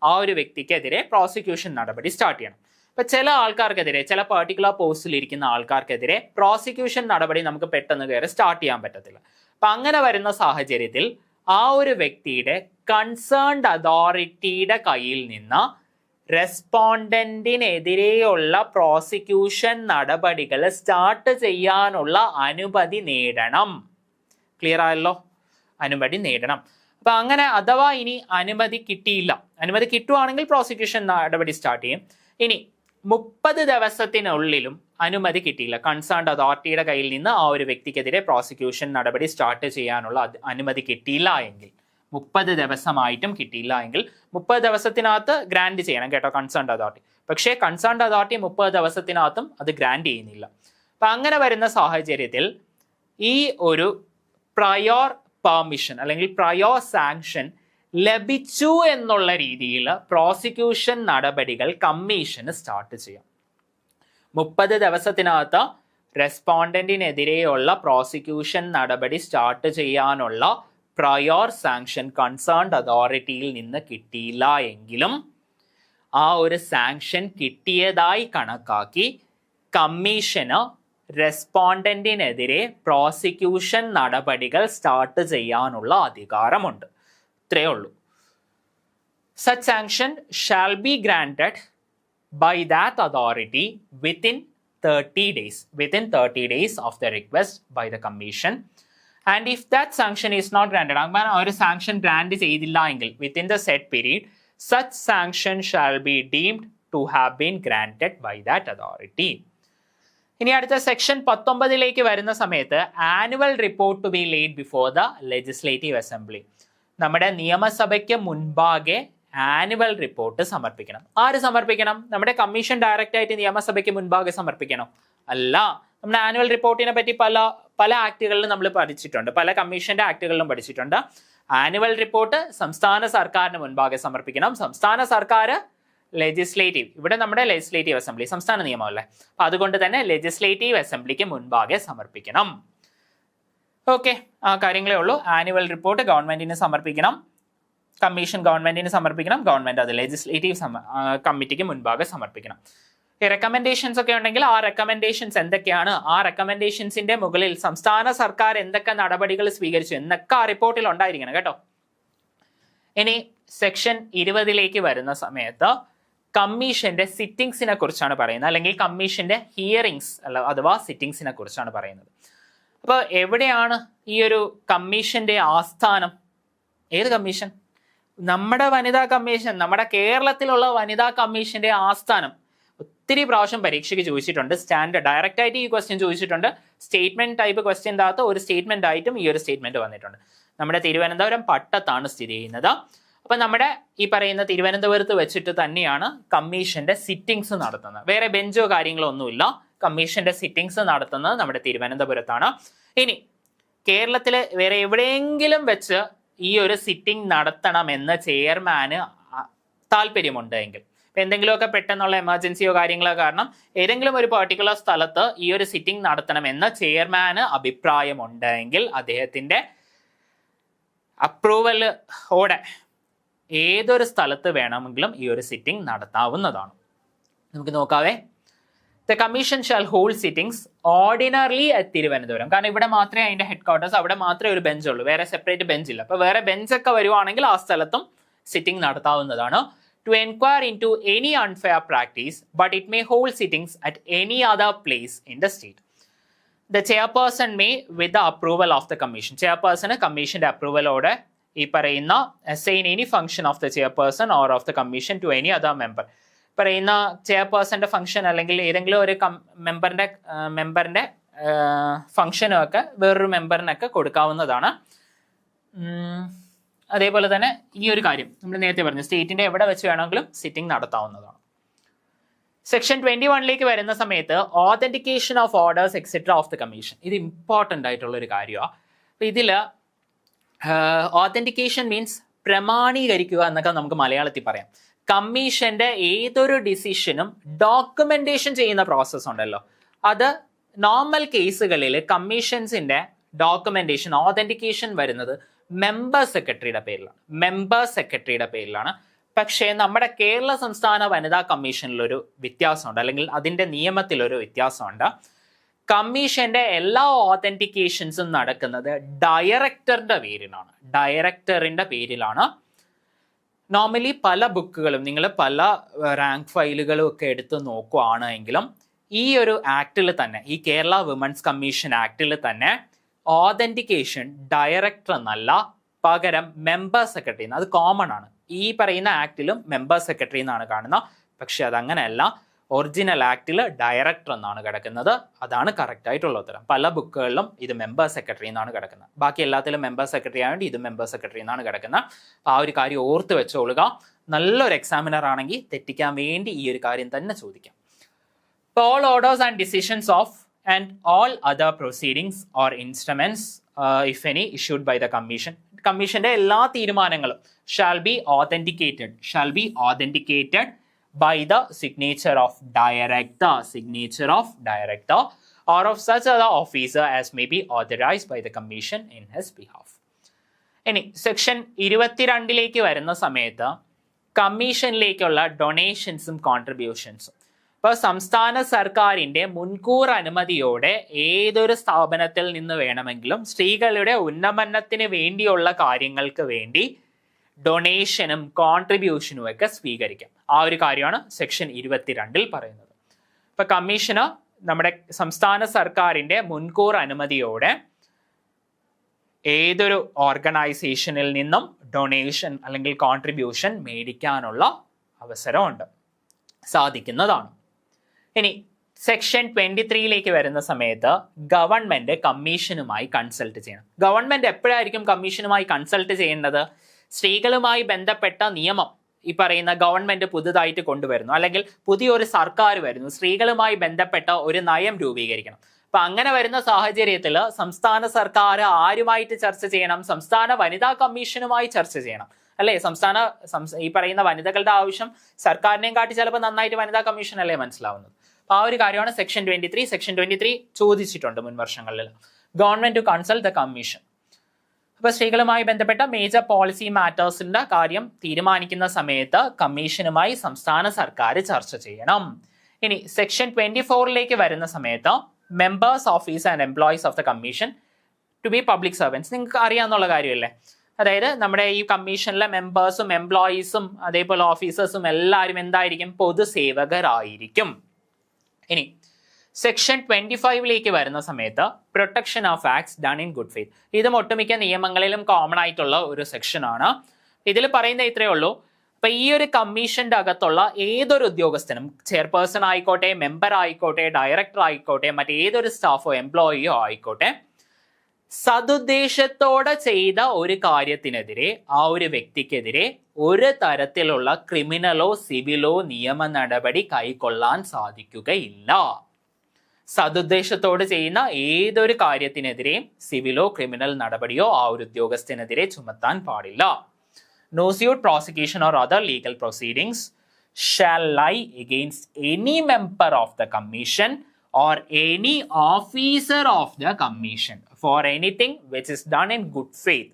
ആ ഒരു വ്യക്തിക്കെതിരെ പ്രോസിക്യൂഷൻ നടപടി സ്റ്റാർട്ട് ചെയ്യണം. ഇപ്പൊ ചില ആൾക്കാർക്കെതിരെ, ചില പെർട്ടിക്കുലർ പോസ്റ്റിൽ ഇരിക്കുന്ന ആൾക്കാർക്കെതിരെ പ്രോസിക്യൂഷൻ നടപടി നമുക്ക് പെട്ടെന്ന് കയറി സ്റ്റാർട്ട് ചെയ്യാൻ പറ്റത്തില്ല. അപ്പൊ അങ്ങനെ വരുന്ന സാഹചര്യത്തിൽ ആ ഒരു വ്യക്തിയുടെ കൺസേൺഡ് അതോറിറ്റിയുടെ കയ്യിൽ നിന്ന് റെസ്പോണ്ടന്റിനെതിരെയുള്ള പ്രോസിക്യൂഷൻ നടപടികൾ സ്റ്റാർട്ട് ചെയ്യാനുള്ള അനുമതി നേടണം. ക്ലിയർ ആയല്ലോ? അനുമതി നേടണം. അപ്പൊ അങ്ങനെ അഥവാ ഇനി അനുമതി കിട്ടിയില്ല, അനുമതി കിട്ടുവാണെങ്കിൽ പ്രോസിക്യൂഷൻ നടപടി സ്റ്റാർട്ട് ചെയ്യും. ഇനി 30 ദിവസത്തിനുള്ളിലും അനുമതി കിട്ടിയില്ല, കൺസേൺഡ് അതോറിറ്റിയുടെ കയ്യിൽ നിന്ന് ആ ഒരു വ്യക്തിക്കെതിരെ പ്രോസിക്യൂഷൻ നടപടി സ്റ്റാർട്ട് ചെയ്യാനുള്ള അനുമതി കിട്ടിയില്ല എങ്കിൽ, 30 ദിവസമായിട്ടും കിട്ടിയില്ല എങ്കിൽ 30 ദിവസത്തിനകത്ത് ഗ്രാൻഡ് ചെയ്യണം കേട്ടോ കൺസേൺഡ് അതോറിറ്റി. പക്ഷേ കൺസേൺഡ് അതോറിറ്റി 30 ദിവസത്തിനകത്തും അത് ഗ്രാൻഡ് ചെയ്യുന്നില്ല. അപ്പം അങ്ങനെ വരുന്ന സാഹചര്യത്തിൽ ഈ ഒരു പ്രയോർ പെർമിഷൻ അല്ലെങ്കിൽ പ്രയോർ സാങ്ഷൻ ലഭിച്ചു എന്നുള്ള രീതിയിൽ പ്രോസിക്യൂഷൻ നടപടികൾ കമ്മീഷന് സ്റ്റാർട്ട് ചെയ്യാം. 30 ദിവസത്തിനകത്ത് റെസ്പോണ്ടന്റിനെതിരെയുള്ള പ്രോസിക്യൂഷൻ നടപടി സ്റ്റാർട്ട് ചെയ്യാനുള്ള പ്രയോർ സാങ്ഷൻ കൺസേൺഡ് അതോറിറ്റിയിൽ നിന്ന് കിട്ടിയില്ല എങ്കിലും ആ ഒരു സാങ്ഷൻ കിട്ടിയതായി കണക്കാക്കി കമ്മീഷന് റെസ്പോണ്ടന്റിനെതിരെ പ്രോസിക്യൂഷൻ നടപടികൾ സ്റ്റാർട്ട് ചെയ്യാനുള്ള അധികാരമുണ്ട്. ഇത്രയേ ഉള്ളൂ. Such sanction shall be granted by that authority within 30 days. Within 30 days of the request by the commission. And if that sanction is not granted, അങ്ങനെ ഒരു sanction grant ചെയ്തില്ല എങ്കിൽ within the set period, such sanction shall be deemed to have been granted by that authority. ഇനി അടുത്ത section 19 വരുന്ന സമയത്ത് annual report to be laid before the legislative assembly. നമ്മുടെ നിയമസഭയ്ക്ക് മുൻപാകെ ആനുവൽ റിപ്പോർട്ട് സമർപ്പിക്കണം. ആര് സമർപ്പിക്കണം? നമ്മുടെ കമ്മീഷൻ ഡയറക്റ്റ് ആയിട്ട് നിയമസഭയ്ക്ക് മുൻപാകെ സമർപ്പിക്കണം? അല്ല. നമ്മുടെ ആനുവൽ റിപ്പോർട്ടിനെ പറ്റി പല ആക്ടുകളിലും നമ്മൾ പഠിച്ചിട്ടുണ്ട്, പല കമ്മീഷന്റെ ആക്ടുകളിലും പഠിച്ചിട്ടുണ്ട്. ആനുവൽ റിപ്പോർട്ട് സംസ്ഥാന സർക്കാരിന് മുൻപാകെ സമർപ്പിക്കണം. സംസ്ഥാന സർക്കാർ ലെജിസ്ലേറ്റീവ്, ഇവിടെ നമ്മുടെ ലെജിസ്ലേറ്റീവ് അസംബ്ലി സംസ്ഥാന നിയമമല്ലേ, അപ്പൊ അതുകൊണ്ട് തന്നെ ലെജിസ്ലേറ്റീവ് അസംബ്ലിക്ക് മുൻപാകെ സമർപ്പിക്കണം. ഓക്കെ, ആ കാര്യങ്ങളേ ഉള്ളൂ. ആനുവൽ റിപ്പോർട്ട് ഗവൺമെന്റിന് സമർപ്പിക്കണം, കമ്മീഷൻ ഗവൺമെന്റിന് സമർപ്പിക്കണം, ഗവൺമെന്റ് അത് ലെജിസ്ലേറ്റീവ് കമ്മിറ്റിക്ക് മുൻപാകെ സമർപ്പിക്കണം. ഈ റെക്കമെൻഡേഷൻസ് ഒക്കെ ഉണ്ടെങ്കിൽ ആ റെക്കമെൻഡേഷൻസ് എന്തൊക്കെയാണ്, ആ റെക്കമെൻഡേഷൻസിന്റെ മുകളിൽ സംസ്ഥാന സർക്കാർ എന്തൊക്കെ നടപടികൾ സ്വീകരിച്ചു എന്നൊക്കെ ആ റിപ്പോർട്ടിൽ ഉണ്ടായിരിക്കണം കേട്ടോ. ഇനി സെക്ഷൻ 20 വരുന്ന സമയത്ത് കമ്മീഷന്റെ സിറ്റിംഗ്സിനെ കുറിച്ചാണ് പറയുന്നത്, അല്ലെങ്കിൽ കമ്മീഷന്റെ ഹിയറിംഗ്സ് അഥവാ സിറ്റിംഗ്സിനെ കുറിച്ചാണ് പറയുന്നത്. അപ്പോൾ എവിടെയാണ് ഈ ഒരു കമ്മീഷന്റെ ആസ്ഥാനം? ഏത് കമ്മീഷൻ? നമ്മുടെ വനിതാ കമ്മീഷൻ, നമ്മുടെ കേരളത്തിലുള്ള വനിതാ കമ്മീഷന്റെ ആസ്ഥാനം. ഒത്തിരി പ്രാവശ്യം പരീക്ഷയ്ക്ക് ചോദിച്ചിട്ടുണ്ട്, സ്റ്റാൻഡേർഡ് ഡയറക്റ്റ് ആയിട്ട് ഈ ക്വസ്റ്റ്യൻ ചോദിച്ചിട്ടുണ്ട്. സ്റ്റേറ്റ്മെന്റ് ടൈപ്പ് ക്വസ്റ്റ്യൻ്റെ അകത്ത് ഒരു സ്റ്റേറ്റ്മെന്റ് ആയിട്ടും ഈ ഒരു സ്റ്റേറ്റ്മെന്റ് വന്നിട്ടുണ്ട്. നമ്മുടെ തിരുവനന്തപുരം പട്ടത്താണ് സ്ഥിതി ചെയ്യുന്നത്. അപ്പൊ നമ്മുടെ ഈ പറയുന്ന തിരുവനന്തപുരത്ത് വെച്ചിട്ട് തന്നെയാണ് കമ്മീഷന്റെ സിറ്റിംഗ്സ് നടത്തുന്നത്. വേറെ ബെഞ്ചോ കാര്യങ്ങളോ ഒന്നുമില്ല. കമ്മീഷന്റെ സിറ്റിംഗ്സ് നടത്തുന്നത് നമ്മുടെ തിരുവനന്തപുരത്താണ്. ഇനി കേരളത്തിലെ വേറെ എവിടെയെങ്കിലും വെച്ച് ഈ ഒരു സിറ്റിംഗ് നടത്തണമെന്ന് ചെയർമാന് താല്പര്യമുണ്ടെങ്കിൽ, എന്തെങ്കിലുമൊക്കെ പെട്ടെന്നുള്ള എമർജൻസിയോ കാര്യങ്ങളോ കാരണം ഏതെങ്കിലും ഒരു പെർട്ടിക്കുലർ സ്ഥലത്ത് ഈ ഒരു സിറ്റിംഗ് നടത്തണമെന്ന് ചെയർമാന് അഭിപ്രായമുണ്ടെങ്കിൽ അദ്ദേഹത്തിന്റെ അപ്രൂവലോടെ ഏതൊരു സ്ഥലത്ത് വേണമെങ്കിലും ഈ ഒരു സിറ്റിംഗ് നടത്താവുന്നതാണ്. നമുക്ക് നോക്കാവേ. The commission shall hold sittings ordinarily at Thiruvananthapuram. കാരണം ഇവിടെ മാത്രമേ അതിന്റെ ഹെഡ് ക്വാർട്ടേഴ്സ്, അവിടെ മാത്രമേ ഒരു ബെഞ്ച് ഉള്ളൂ, വേറെ സെപ്പറേറ്റ് ബെഞ്ച് ഇല്ല. അപ്പൊ വേറെ ബെഞ്ചൊക്കെ വരുവാണെങ്കിൽ ആ സ്ഥലത്തും സിറ്റിംഗ് നടത്താവുന്നതാണ്. To inquire into any unfair practice, but it may hold sittings at any other place in the state. The chairperson may, with the approval of the commission, chairperson കമ്മീഷന്റെ അപ്രൂവലോടെ ഈ പറയുന്ന assign any function of the chairperson or of the commission to any other member. പറയുന്ന ചെയർപേഴ്സന്റെ function അല്ലെങ്കിൽ ഏതെങ്കിലും ഒരു മെമ്പറിന്റെ ഫംഗ്ഷനും ഒക്കെ വേറൊരു മെമ്പറിനൊക്കെ കൊടുക്കാവുന്നതാണ്. അതേപോലെ തന്നെ ഈ ഒരു കാര്യം നമ്മൾ നേരത്തെ പറഞ്ഞു, സ്റ്റേറ്റിന്റെ എവിടെ വെച്ച് വേണമെങ്കിലും സിറ്റിംഗ് നടത്താവുന്നതാണ്. സെക്ഷൻ 21 വരുന്ന സമയത്ത് authentication of orders etcetera of the commission. ഇത് ഇമ്പോർട്ടൻ്റ് ആയിട്ടുള്ള ഒരു കാര്യമാണ്. അപ്പൊ ഇതില് ഓതന്റിക്കേഷൻ മീൻസ് പ്രമാണീകരിക്കുക എന്നൊക്കെ നമുക്ക് മലയാളത്തിൽ പറയാം. കമ്മീഷന്റെ ഏതൊരു ഡിസിഷനും ഡോക്യുമെന്റേഷൻ ചെയ്യുന്ന പ്രോസസ്സ് ഉണ്ടല്ലോ, അത് നോർമൽ കേസുകളിൽ കമ്മീഷൻസിന്റെ ഡോക്യുമെന്റേഷൻ ഓതന്റിക്കേഷൻ വരുന്നത് മെമ്പർ സെക്രട്ടറിയുടെ പേരിലാണ്. പക്ഷേ നമ്മുടെ കേരള സംസ്ഥാന വനിതാ കമ്മീഷനിലൊരു വ്യത്യാസമുണ്ട്, അല്ലെങ്കിൽ അതിന്റെ നിയമത്തിലൊരു വ്യത്യാസമുണ്ട്. കമ്മീഷന്റെ എല്ലാ ഓതന്റിക്കേഷൻസും നടക്കുന്നത് ഡയറക്ടറിന്റെ പേരിലാണ്. നോർമലി പല ബുക്കുകളും നിങ്ങൾ പല റാങ്ക് ഫയലുകളും ഒക്കെ എടുത്ത് നോക്കുകയാണെങ്കിലും ഈ ഒരു ആക്ടിൽ തന്നെ, ഈ കേരള വിമൻസ് കമ്മീഷൻ ആക്ടിൽ തന്നെ ഓതന്റിക്കേഷൻ ഡയറക്ടർ എന്നല്ല, പകരം മെമ്പർ സെക്രട്ടറി, അത് കോമൺ ആണ്. ഈ പറയുന്ന ആക്ടിലും മെമ്പർ സെക്രട്ടറി എന്നാണ് കാണുന്നത്. പക്ഷെ അതങ്ങനെയല്ല, ഒറിജിനൽ ആക്ടിൽ ഡയറക്ടർ എന്നാണ് കിടക്കുന്നത്. അതാണ് കറക്റ്റ് ആയിട്ടുള്ള ഉത്തരം. പല ബുക്കുകളിലും ഇത് മെമ്പർ സെക്രട്ടറി എന്നാണ് കിടക്കുന്നത്, ബാക്കി എല്ലാത്തിലും മെമ്പർ സെക്രട്ടറി ആയതുകൊണ്ട് ഇത് മെമ്പർ സെക്രട്ടറി എന്നാണ് കിടക്കുന്നത്. അപ്പോൾ ആ ഒരു കാര്യം ഓർത്ത് വെച്ചോളുക. നല്ലൊരു എക്സാമിനർ ആണെങ്കിൽ തെറ്റിക്കാൻ വേണ്ടി ഈ ഒരു കാര്യം തന്നെ ചോദിക്കാം. All orders and decisions of and all other proceedings or instruments, if any, issued by the commission. കമ്മീഷന്റെ എല്ലാ തീരുമാനങ്ങളും shall be authenticated by the signature of director or of such other officer as may be authorized by the commission in his behalf. ഇനി section 22 വരുന്ന സമയത്ത് കമ്മീഷനിലേക്കുള്ള ഡൊണേഷൻസും കോൺട്രിബ്യൂഷൻസും. അപ്പോൾ സംസ്ഥാന സർക്കാരിന്റെ മുൻകൂർ അനുമതിയോടെ ഏതൊരു സ്ഥാപനത്തിൽ നിന്ന് വേണമെങ്കിലും സ്ത്രീകളുടെ ഉന്നമനത്തിന് വേണ്ടിയുള്ള കാര്യങ്ങൾക്ക് വേണ്ടി ഡൊണേഷനും കോൺട്രിബ്യൂഷനും ഒക്കെ സ്വീകരിക്കാം. ആ ഒരു കാര്യമാണ് സെക്ഷൻ 22 പറയുന്നത്. ഇപ്പൊ കമ്മീഷന് നമ്മുടെ സംസ്ഥാന സർക്കാരിന്റെ മുൻകൂർ അനുമതിയോടെ ഏതൊരു ഓർഗനൈസേഷനിൽ നിന്നും ഡൊണേഷൻ അല്ലെങ്കിൽ കോൺട്രിബ്യൂഷൻ മേടിക്കാനുള്ള അവസരമുണ്ട്, സാധിക്കുന്നതാണ്. ഇനി സെക്ഷൻ 23 വരുന്ന സമയത്ത് ഗവൺമെന്റ് കമ്മീഷനുമായി കൺസൾട്ട് ചെയ്യണം. ഗവൺമെന്റ് എപ്പോഴായിരിക്കും കമ്മീഷനുമായി കൺസൾട്ട് ചെയ്യേണ്ടത്? സ്ത്രീകളുമായി ബന്ധപ്പെട്ട നിയമം ഈ പറയുന്ന ഗവൺമെന്റ് പുതുതായിട്ട് കൊണ്ടുവരുന്നു, അല്ലെങ്കിൽ പുതിയൊരു സർക്കാർ വരുന്നു, സ്ത്രീകളുമായി ബന്ധപ്പെട്ട ഒരു നയം രൂപീകരിക്കണം. അപ്പൊ അങ്ങനെ വരുന്ന സാഹചര്യത്തിൽ സംസ്ഥാന സർക്കാർ ആരുമായിട്ട് ചർച്ച ചെയ്യണം? സംസ്ഥാന വനിതാ കമ്മീഷനുമായി ചർച്ച ചെയ്യണം, അല്ലേ? ഈ പറയുന്ന വനിതകളുടെ ആവശ്യം സർക്കാരിനെയും കാട്ടി ചിലപ്പോൾ നന്നായിട്ട് വനിതാ കമ്മീഷൻ അല്ലേ മനസ്സിലാവുന്നത്. അപ്പൊ ആ ഒരു കാര്യമാണ് സെക്ഷൻ 23. സെക്ഷൻ 23 ചോദിച്ചിട്ടുണ്ട് മുൻ വർഷങ്ങളിൽ. Government to consult the commission. അപ്പൊ സ്ത്രീകളുമായി ബന്ധപ്പെട്ട മേജർ പോളിസി മാറ്റേഴ്സിന്റെ കാര്യം തീരുമാനിക്കുന്ന സമയത്ത് കമ്മീഷനുമായി സംസ്ഥാന സർക്കാർ ചർച്ച ചെയ്യണം. ഇനി സെക്ഷൻ 24 വരുന്ന സമയത്ത് members office and employees of the commission to be public servants. നിങ്ങൾക്ക് അറിയാവുന്ന കാര്യമല്ലേ? അതായത് നമ്മുടെ ഈ കമ്മീഷനിലെ മെമ്പേഴ്സും എംപ്ലോയീസും അതേപോലെ ഓഫീസേഴ്സും എല്ലാവരും എന്തായിരിക്കും? പൊതുസേവകരായിരിക്കും. ഇനി സെക്ഷൻ 25 വരുന്ന സമയത്ത് protection of acts done in good faith. ഇതും ഒട്ടുമിക്ക നിയമങ്ങളിലും കോമൺ ആയിട്ടുള്ള ഒരു സെക്ഷനാണ്. ഇതിൽ പറയുന്ന ഇത്രയേ ഉള്ളൂ. അപ്പൊ ഈ ഒരു കമ്മീഷന്റെ അകത്തുള്ള ഏതൊരു ഉദ്യോഗസ്ഥനും, ചെയർപേഴ്സൺ ആയിക്കോട്ടെ, മെമ്പർ ആയിക്കോട്ടെ, ഡയറക്ടർ ആയിക്കോട്ടെ, മറ്റേതൊരു സ്റ്റാഫോ എംപ്ലോയിയോ ആയിക്കോട്ടെ, സതുദ്ദേശത്തോടെ ചെയ്ത ഒരു കാര്യത്തിനെതിരെ, ആ ഒരു വ്യക്തിക്കെതിരെ ഒരു തരത്തിലുള്ള ക്രിമിനലോ സിവിലോ നിയമ നടപടി കൈക്കൊള്ളാൻ സാധിക്കുകയില്ല. സതുദ്ദേശത്തോട് ചെയ്യുന്ന ഏതൊരു കാര്യത്തിനെതിരെയും സിവിലോ ക്രിമിനൽ നടപടിയോ ആ ഒരു ഉദ്യോഗസ്ഥനെതിരെ ചുമത്താൻ പാടില്ല. No suit, prosecution or other legal proceedings shall lie against any member of the commission or any officer of the commission for anything which is done in good faith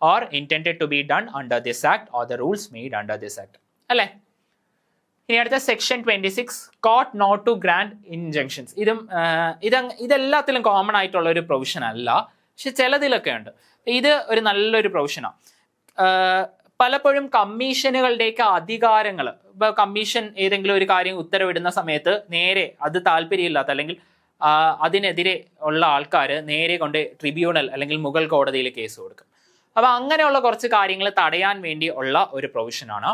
or intended to be done under this act or the rules made under this act. അല്ലേ? ഇനി അടുത്ത section 26 court not to grant injunctions. ഇതെല്ലാത്തിലും common ആയിട്ടുള്ള ഒരു provision അല്ല, പക്ഷെ ചിലതിലൊക്കെ ഉണ്ട്. ഇത് ഒരു നല്ലൊരു പ്രൊവിഷനാണ്. പലപ്പോഴും കമ്മീഷനുകളുടെയൊക്കെ അധികാരങ്ങൾ, ഇപ്പോൾ കമ്മീഷൻ ഏതെങ്കിലും ഒരു കാര്യം ഉത്തരവിടുന്ന സമയത്ത് നേരെ അത് താല്പര്യമില്ലാത്ത അല്ലെങ്കിൽ അതിനെതിരെ ഉള്ള ആൾക്കാർ നേരെ കൊണ്ട് ട്രിബ്യൂണൽ അല്ലെങ്കിൽ മുഗൾ കോടതിയിൽ കേസ് കൊടുക്കും. അപ്പോൾ അങ്ങനെയുള്ള കുറച്ച് കാര്യങ്ങൾ തടയാൻ വേണ്ടി ഉള്ള ഒരു പ്രൊവിഷനാണ്.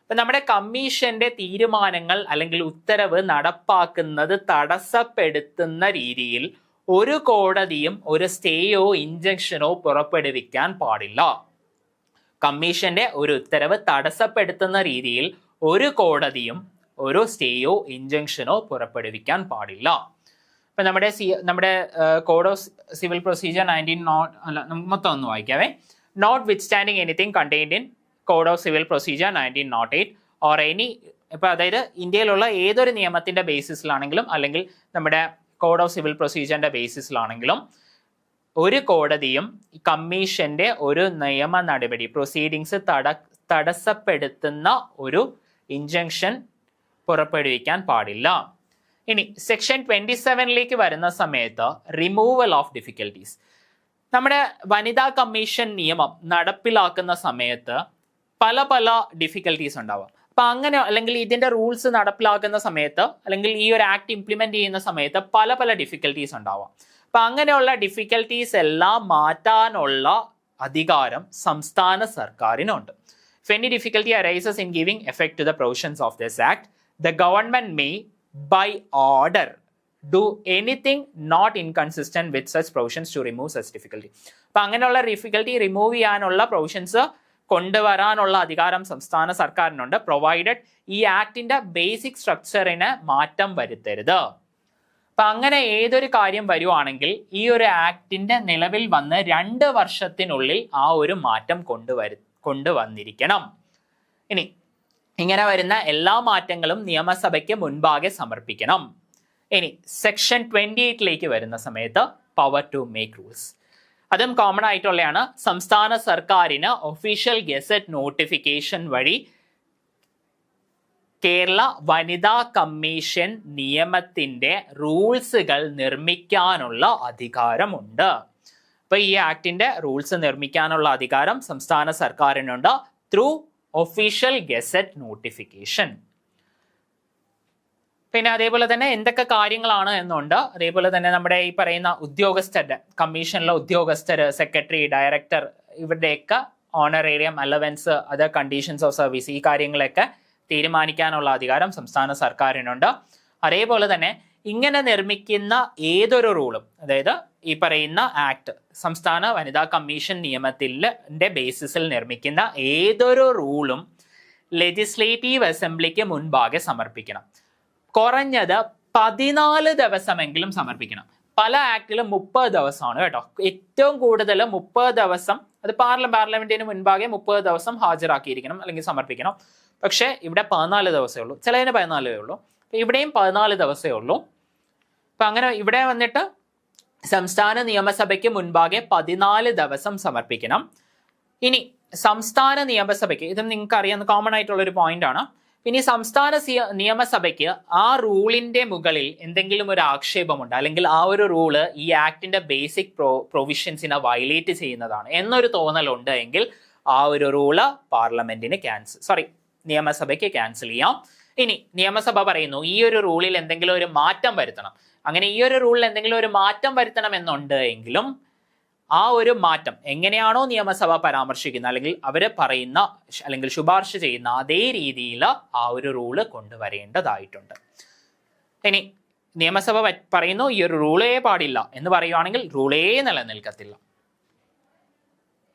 അപ്പം നമ്മുടെ കമ്മീഷന്റെ തീരുമാനങ്ങൾ അല്ലെങ്കിൽ ഉത്തരവ് നടപ്പാക്കുന്നത് തടസ്സപ്പെടുത്തുന്ന രീതിയിൽ ഒരു കോടതിയും ഒരു സ്റ്റേയോ ഇൻജങ്ഷനോ പുറപ്പെടുവിക്കാൻ പാടില്ല. കമ്മീഷന്റെ ഒരു ഉത്തരവ് തടസ്സപ്പെടുത്തുന്ന രീതിയിൽ ഒരു കോടതിയും ഒരു സ്റ്റേയോ ഇൻജങ്ഷനോ പുറപ്പെടുവിക്കാൻ പാടില്ല. ഇപ്പൊ നമ്മുടെ കോഡ് ഓഫ് സിവിൽ പ്രൊസീജിയർ 19 മൊത്തം ഒന്ന് വായിക്കാവേ. Notwithstanding anything contained in code of civil procedure 1908 or any, ഇപ്പൊ അതായത് ഇന്ത്യയിലുള്ള ഏതൊരു നിയമത്തിന്റെ ബേസിസിലാണെങ്കിലും അല്ലെങ്കിൽ നമ്മുടെ കോഡ് ഓഫ് സിവിൽ പ്രൊസീജിയറിന്റെ ബേസിസിലാണെങ്കിലും ഒരു കോടതിയും കമ്മീഷന്റെ ഒരു നിയമ നടപടി പ്രൊസീഡിങ്സ് തടസ്സപ്പെടുത്തുന്ന ഒരു ഇൻജങ്ഷൻ പുറപ്പെടുവിക്കാൻ പാടില്ല. ഇനി സെക്ഷൻ 27 വരുന്ന സമയത്ത് റിമൂവൽ ഓഫ് ഡിഫിക്കൽട്ടീസ്. നമ്മുടെ വനിതാ കമ്മീഷൻ നിയമം നടപ്പിലാക്കുന്ന സമയത്ത് പല ഡിഫിക്കൽട്ടീസ് ഉണ്ടാവാം. അപ്പൊ അങ്ങനെ അല്ലെങ്കിൽ ഇതിന്റെ റൂൾസ് നടപ്പിലാക്കുന്ന സമയത്ത് അല്ലെങ്കിൽ ഈ ഒരു ആക്ട് ഇംപ്ലിമെന്റ് ചെയ്യുന്ന സമയത്ത് പല ഡിഫിക്കൽട്ടീസ് ഉണ്ടാവാം. അപ്പൊ അങ്ങനെയുള്ള ഡിഫിക്കൽട്ടീസ് എല്ലാം മാറ്റാനുള്ള അധികാരം സംസ്ഥാന സർക്കാരിനുണ്ട്. If any difficulty arises in giving effect to the provisions of this act, the government may, by order, do anything not inconsistent with such provisions to remove such difficulty. അപ്പൊ അങ്ങനെയുള്ള difficulty remove ചെയ്യാനുള്ള provisions കൊണ്ടുവരാനുള്ള അധികാരം സംസ്ഥാന സർക്കാരിനുണ്ട്, provided ഈ ആക്ടിന്റെ basic സ്ട്രക്ചറിന് മാറ്റം വരുത്തരുത്. അപ്പൊ അങ്ങനെ ഏതൊരു കാര്യം വരുവാണെങ്കിൽ ഈ ഒരു ആക്ടിന്റെ നിലവിൽ വന്ന് 2 വർഷത്തിനുള്ളിൽ ആ ഒരു മാറ്റം കൊണ്ടുവന്നിരിക്കണം. ഇനി ഇങ്ങനെ വരുന്ന എല്ലാ മാറ്റങ്ങളും നിയമസഭയ്ക്ക് മുൻപാകെ സമർപ്പിക്കണം. ഇനി സെക്ഷൻ 28 വരുന്ന സമയത്ത് പവർ ടു മേക്ക് റൂൾസ്. അതും കോമൺ ആയിട്ടുള്ളതാണ്. സംസ്ഥാന സർക്കാരിന് ഒഫീഷ്യൽ ഗസറ്റ് നോട്ടിഫിക്കേഷൻ വഴി കേരള വനിതാ കമ്മീഷൻ നിയമത്തിന്റെ റൂൾസുകൾ നിർമ്മിക്കാനുള്ള അധികാരമുണ്ട്. അപ്പൊ ഈ ആക്ടിന്റെ റൂൾസ് നിർമ്മിക്കാനുള്ള അധികാരം സംസ്ഥാന സർക്കാരിനുണ്ട് ത്രൂ ഒഫീഷ്യൽ ഗസറ്റ് നോട്ടിഫിക്കേഷൻ. പിന്നെ അതേപോലെ തന്നെ എന്തൊക്കെ കാര്യങ്ങളാണ് എന്നുണ്ട്. അതേപോലെ തന്നെ നമ്മുടെ ഈ പറയുന്ന ഉദ്യോഗസ്ഥരുടെ കമ്മീഷനിലെ ഉദ്യോഗസ്ഥർ, സെക്രട്ടറി, ഡയറക്ടർ, ഇവരുടെയൊക്കെ honorarium, allowance, other conditions of service, ഈ കാര്യങ്ങളൊക്കെ തീരുമാനിക്കാനുള്ള അധികാരം സംസ്ഥാന സർക്കാരിനുണ്ട്. അതേപോലെ തന്നെ ഇങ്ങനെ നിർമ്മിക്കുന്ന ഏതൊരു റൂളും, അതായത് ഈ പറയുന്ന ആക്ട്, സംസ്ഥാന വനിതാ കമ്മീഷൻ നിയമത്തിന്റെ ബേസിസിൽ നിർമ്മിക്കുന്ന ഏതൊരു റൂളും ലെജിസ്ലേറ്റീവ് അസംബ്ലിക്ക് മുൻപാകെ സമർപ്പിക്കണം. കുറഞ്ഞത് 14 ദിവസമെങ്കിലും സമർപ്പിക്കണം. പല ആക്ടിലും 30 ദിവസമാണ് കേട്ടോ. ഏറ്റവും കൂടുതൽ 30 ദിവസം, അത് പാർലമെന്റിന് മുൻപാകെ 30 ദിവസം ഹാജരാക്കിയിരിക്കണം അല്ലെങ്കിൽ സമർപ്പിക്കണം. പക്ഷേ ഇവിടെ 14 ദിവസമേ ഉള്ളൂ, ചിലതിന് 14 ഉള്ളൂ. ഇവിടെയും 14 ദിവസമേ ഉള്ളൂ. അപ്പൊ അങ്ങനെ ഇവിടെ വന്നിട്ട് സംസ്ഥാന നിയമസഭയ്ക്ക് മുൻപാകെ 14 ദിവസം സമർപ്പിക്കണം. ഇനി സംസ്ഥാന നിയമസഭയ്ക്ക്, ഇത് നിങ്ങൾക്ക് അറിയാവുന്ന കോമൺ ആയിട്ടുള്ള ഒരു പോയിന്റ് ആണ്. ഇനി സംസ്ഥാന നിയമസഭയ്ക്ക് ആ റൂളിന്റെ മുകളിൽ എന്തെങ്കിലും ഒരു ആക്ഷേപമുണ്ട്, അല്ലെങ്കിൽ ആ ഒരു റൂള് ഈ ആക്ടിന്റെ ബേസിക് പ്രൊവിഷൻസിനെ വയലേറ്റ് ചെയ്യുന്നതാണ് എന്നൊരു തോന്നലുണ്ട് എങ്കിൽ ആ ഒരു റൂള് പാർലമെന്റിന് നിയമസഭയ്ക്ക് ക്യാൻസൽ ചെയ്യാം. ഇനി നിയമസഭ പറയുന്നു ഈ ഒരു റൂളിൽ എന്തെങ്കിലും ഒരു മാറ്റം വരുത്തണം, അങ്ങനെ ഈ ഒരു റൂളിൽ എന്തെങ്കിലും ഒരു മാറ്റം വരുത്തണം എന്നുണ്ട് എങ്കിലും ആ ഒരു മാറ്റം എങ്ങനെയാണോ നിയമസഭ പരാമർശിക്കുന്നത് അല്ലെങ്കിൽ അവര് പറയുന്ന അല്ലെങ്കിൽ ശുപാർശ ചെയ്യുന്ന അതേ രീതിയിൽ ആ ഒരു റൂള് കൊണ്ടുവരേണ്ടതായിട്ടുണ്ട്. ഇനി നിയമസഭ പറയുന്നു ഈ ഒരു റൂളേ പാടില്ല എന്ന് പറയുവാണെങ്കിൽ റൂളേ നിലനിൽക്കത്തില്ല.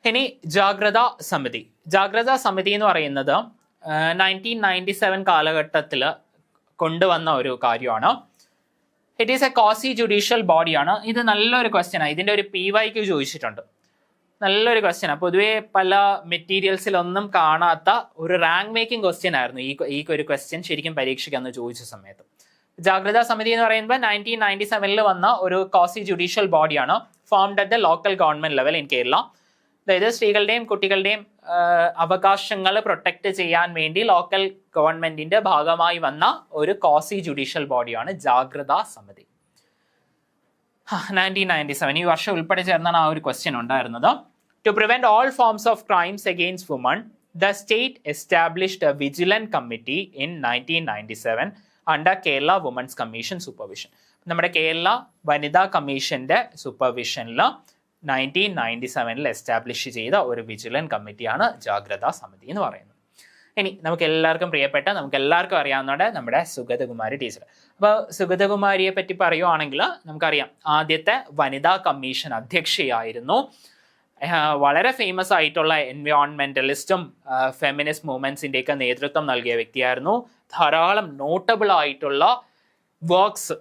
ഇനി ജാഗ്രതാ സമിതി. ജാഗ്രതാ സമിതി എന്ന് പറയുന്നത് 1997 കാലഘട്ടത്തിൽ കൊണ്ടുവന്ന ഒരു കാര്യമാണ്. It is a quasi judicial ബോഡിയാണ്. ഇത് നല്ലൊരു ക്വസ്റ്റ്യനാണ്. ഇതിൻ്റെ ഒരു PYQ ചോദിച്ചിട്ടുണ്ട്. നല്ലൊരു ക്വസ്റ്റ്യനാണ്. പൊതുവേ പല മെറ്റീരിയൽസിലൊന്നും കാണാത്ത ഒരു റാങ്ക് മേക്കിംഗ് ക്വസ്റ്റ്യൻ ആയിരുന്നു ഈ ഒരു ക്വസ്റ്റ്യൻ ശരിക്കും പരീക്ഷയ്ക്ക് അന്ന് ചോദിച്ച സമയത്ത്. ജാഗ്രതാ സമിതി എന്ന് പറയുമ്പോൾ 1997 വന്ന ഒരു ക്വാസി ജുഡീഷ്യൽ ബോഡിയാണ്, formed at the local government level in Kerala. അതായത് സ്ത്രീകളുടെയും കുട്ടികളുടെയും അവകാശങ്ങൾ പ്രൊട്ടക്ട് ചെയ്യാൻ വേണ്ടി ലോക്കൽ ഗവൺമെന്റിന്റെ ഭാഗമായി വന്ന ഒരു ക്വാസി ജുഡീഷ്യൽ ബോഡിയാണ് ജാഗ്രതാ സമിതി. 1997 ഈ വർഷം ഉൾപ്പെടെ ചേർന്നാണ് ആ ഒരു ക്വസ്റ്റ്യൻ ഉണ്ടായിരുന്നത്. To prevent all forms of crimes against women, the state established a vigilant committee in 1997 under Kerala women's commission supervision. നമ്മുടെ കേരള വനിതാ കമ്മീഷന്റെ സൂപ്പർവിഷനിൽ 1997 എസ്റ്റാബ്ലിഷ് ചെയ്ത ഒരു വിജിലന്റ് കമ്മിറ്റിയാണ് ജാഗ്രതാ സമിതി എന്ന് പറയുന്നത്. ഇനി നമുക്ക് എല്ലാവർക്കും പ്രിയപ്പെട്ട, നമുക്ക് എല്ലാവർക്കും അറിയാവുന്ന നമ്മുടെ സുഗതകുമാരി ടീച്ചർ. അപ്പോൾ സുഗതകുമാരിയെ പറ്റി പറയുവാണെങ്കിൽ നമുക്കറിയാം ആദ്യത്തെ വനിതാ കമ്മീഷൻ അധ്യക്ഷയായിരുന്നു. വളരെ ഫേമസ് ആയിട്ടുള്ള എൻവയോൺമെന്റലിസ്റ്റും ഫെമിനിസ്റ്റ് മൂവ്മെന്റ്സിന്റെ ഒക്കെ നേതൃത്വം നൽകിയ വ്യക്തിയായിരുന്നു. ധാരാളം നോട്ടബിൾ ആയിട്ടുള്ള വർക്ക്സ്,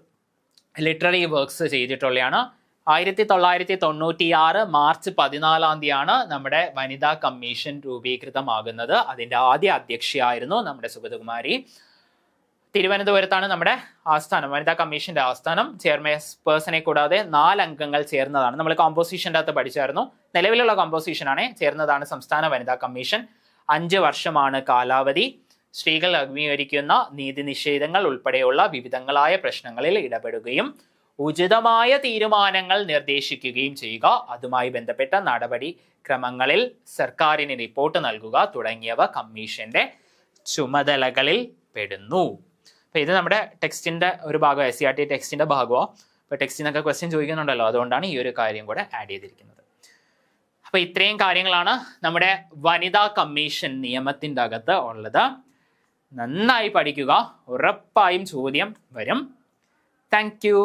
ലിറ്റററി വർക്ക്സ് ചെയ്തിട്ടുള്ളതാണ്. 1996 മാർച്ച് 14 നമ്മുടെ വനിതാ കമ്മീഷൻ രൂപീകൃതമാകുന്നത്. അതിൻ്റെ ആദ്യ അധ്യക്ഷയായിരുന്നു നമ്മുടെ സുഗതകുമാരി. തിരുവനന്തപുരത്താണ് നമ്മുടെ ആസ്ഥാനം, വനിതാ കമ്മീഷന്റെ ആസ്ഥാനം. ചെയർപേഴ്സണെ കൂടാതെ 4 അംഗങ്ങൾ ചേർന്നതാണ്. നമ്മൾ കോമ്പോസിഷൻ്റെ അകത്ത് പഠിച്ചായിരുന്നു. നിലവിലുള്ള കോമ്പോസിഷനാണ് ചേർന്നതാണ് സംസ്ഥാന വനിതാ കമ്മീഷൻ. 5 വർഷമാണ് കാലാവധി. സ്ത്രീകൾ അഭിമുഖീകരിക്കുന്ന നീതി നിഷേധങ്ങൾ ഉൾപ്പെടെയുള്ള വിവിധങ്ങളായ പ്രശ്നങ്ങളിൽ ഇടപെടുകയും ഉചിതമായ തീരുമാനങ്ങൾ നിർദ്ദേശിക്കുകയും ചെയ്യുക, അതുമായി ബന്ധപ്പെട്ട നടപടി ക്രമങ്ങളിൽ സർക്കാരിന് റിപ്പോർട്ട് നൽകുക തുടങ്ങിയവ കമ്മീഷന്റെ ചുമതലകളിൽ പെടുന്നു. അപ്പൊ ഇത് നമ്മുടെ ടെക്സ്റ്റിന്റെ ഒരു ഭാഗം, SCERT ടെക്സ്റ്റിന്റെ ഭാഗമോ. അപ്പൊ ടെക്സ്റ്റിനൊക്കെ ക്വസ്റ്റ്യൻ ചോദിക്കുന്നുണ്ടല്ലോ, അതുകൊണ്ടാണ് ഈ ഒരു കാര്യം കൂടെ ആഡ് ചെയ്തിരിക്കുന്നത്. അപ്പൊ ഇത്രയും കാര്യങ്ങളാണ് നമ്മുടെ വനിതാ കമ്മീഷൻ നിയമത്തിൻ്റെ അകത്ത് ഉള്ളത്. നന്നായി പഠിക്കുക, ഉറപ്പായും ചോദ്യം വരും. Thank you.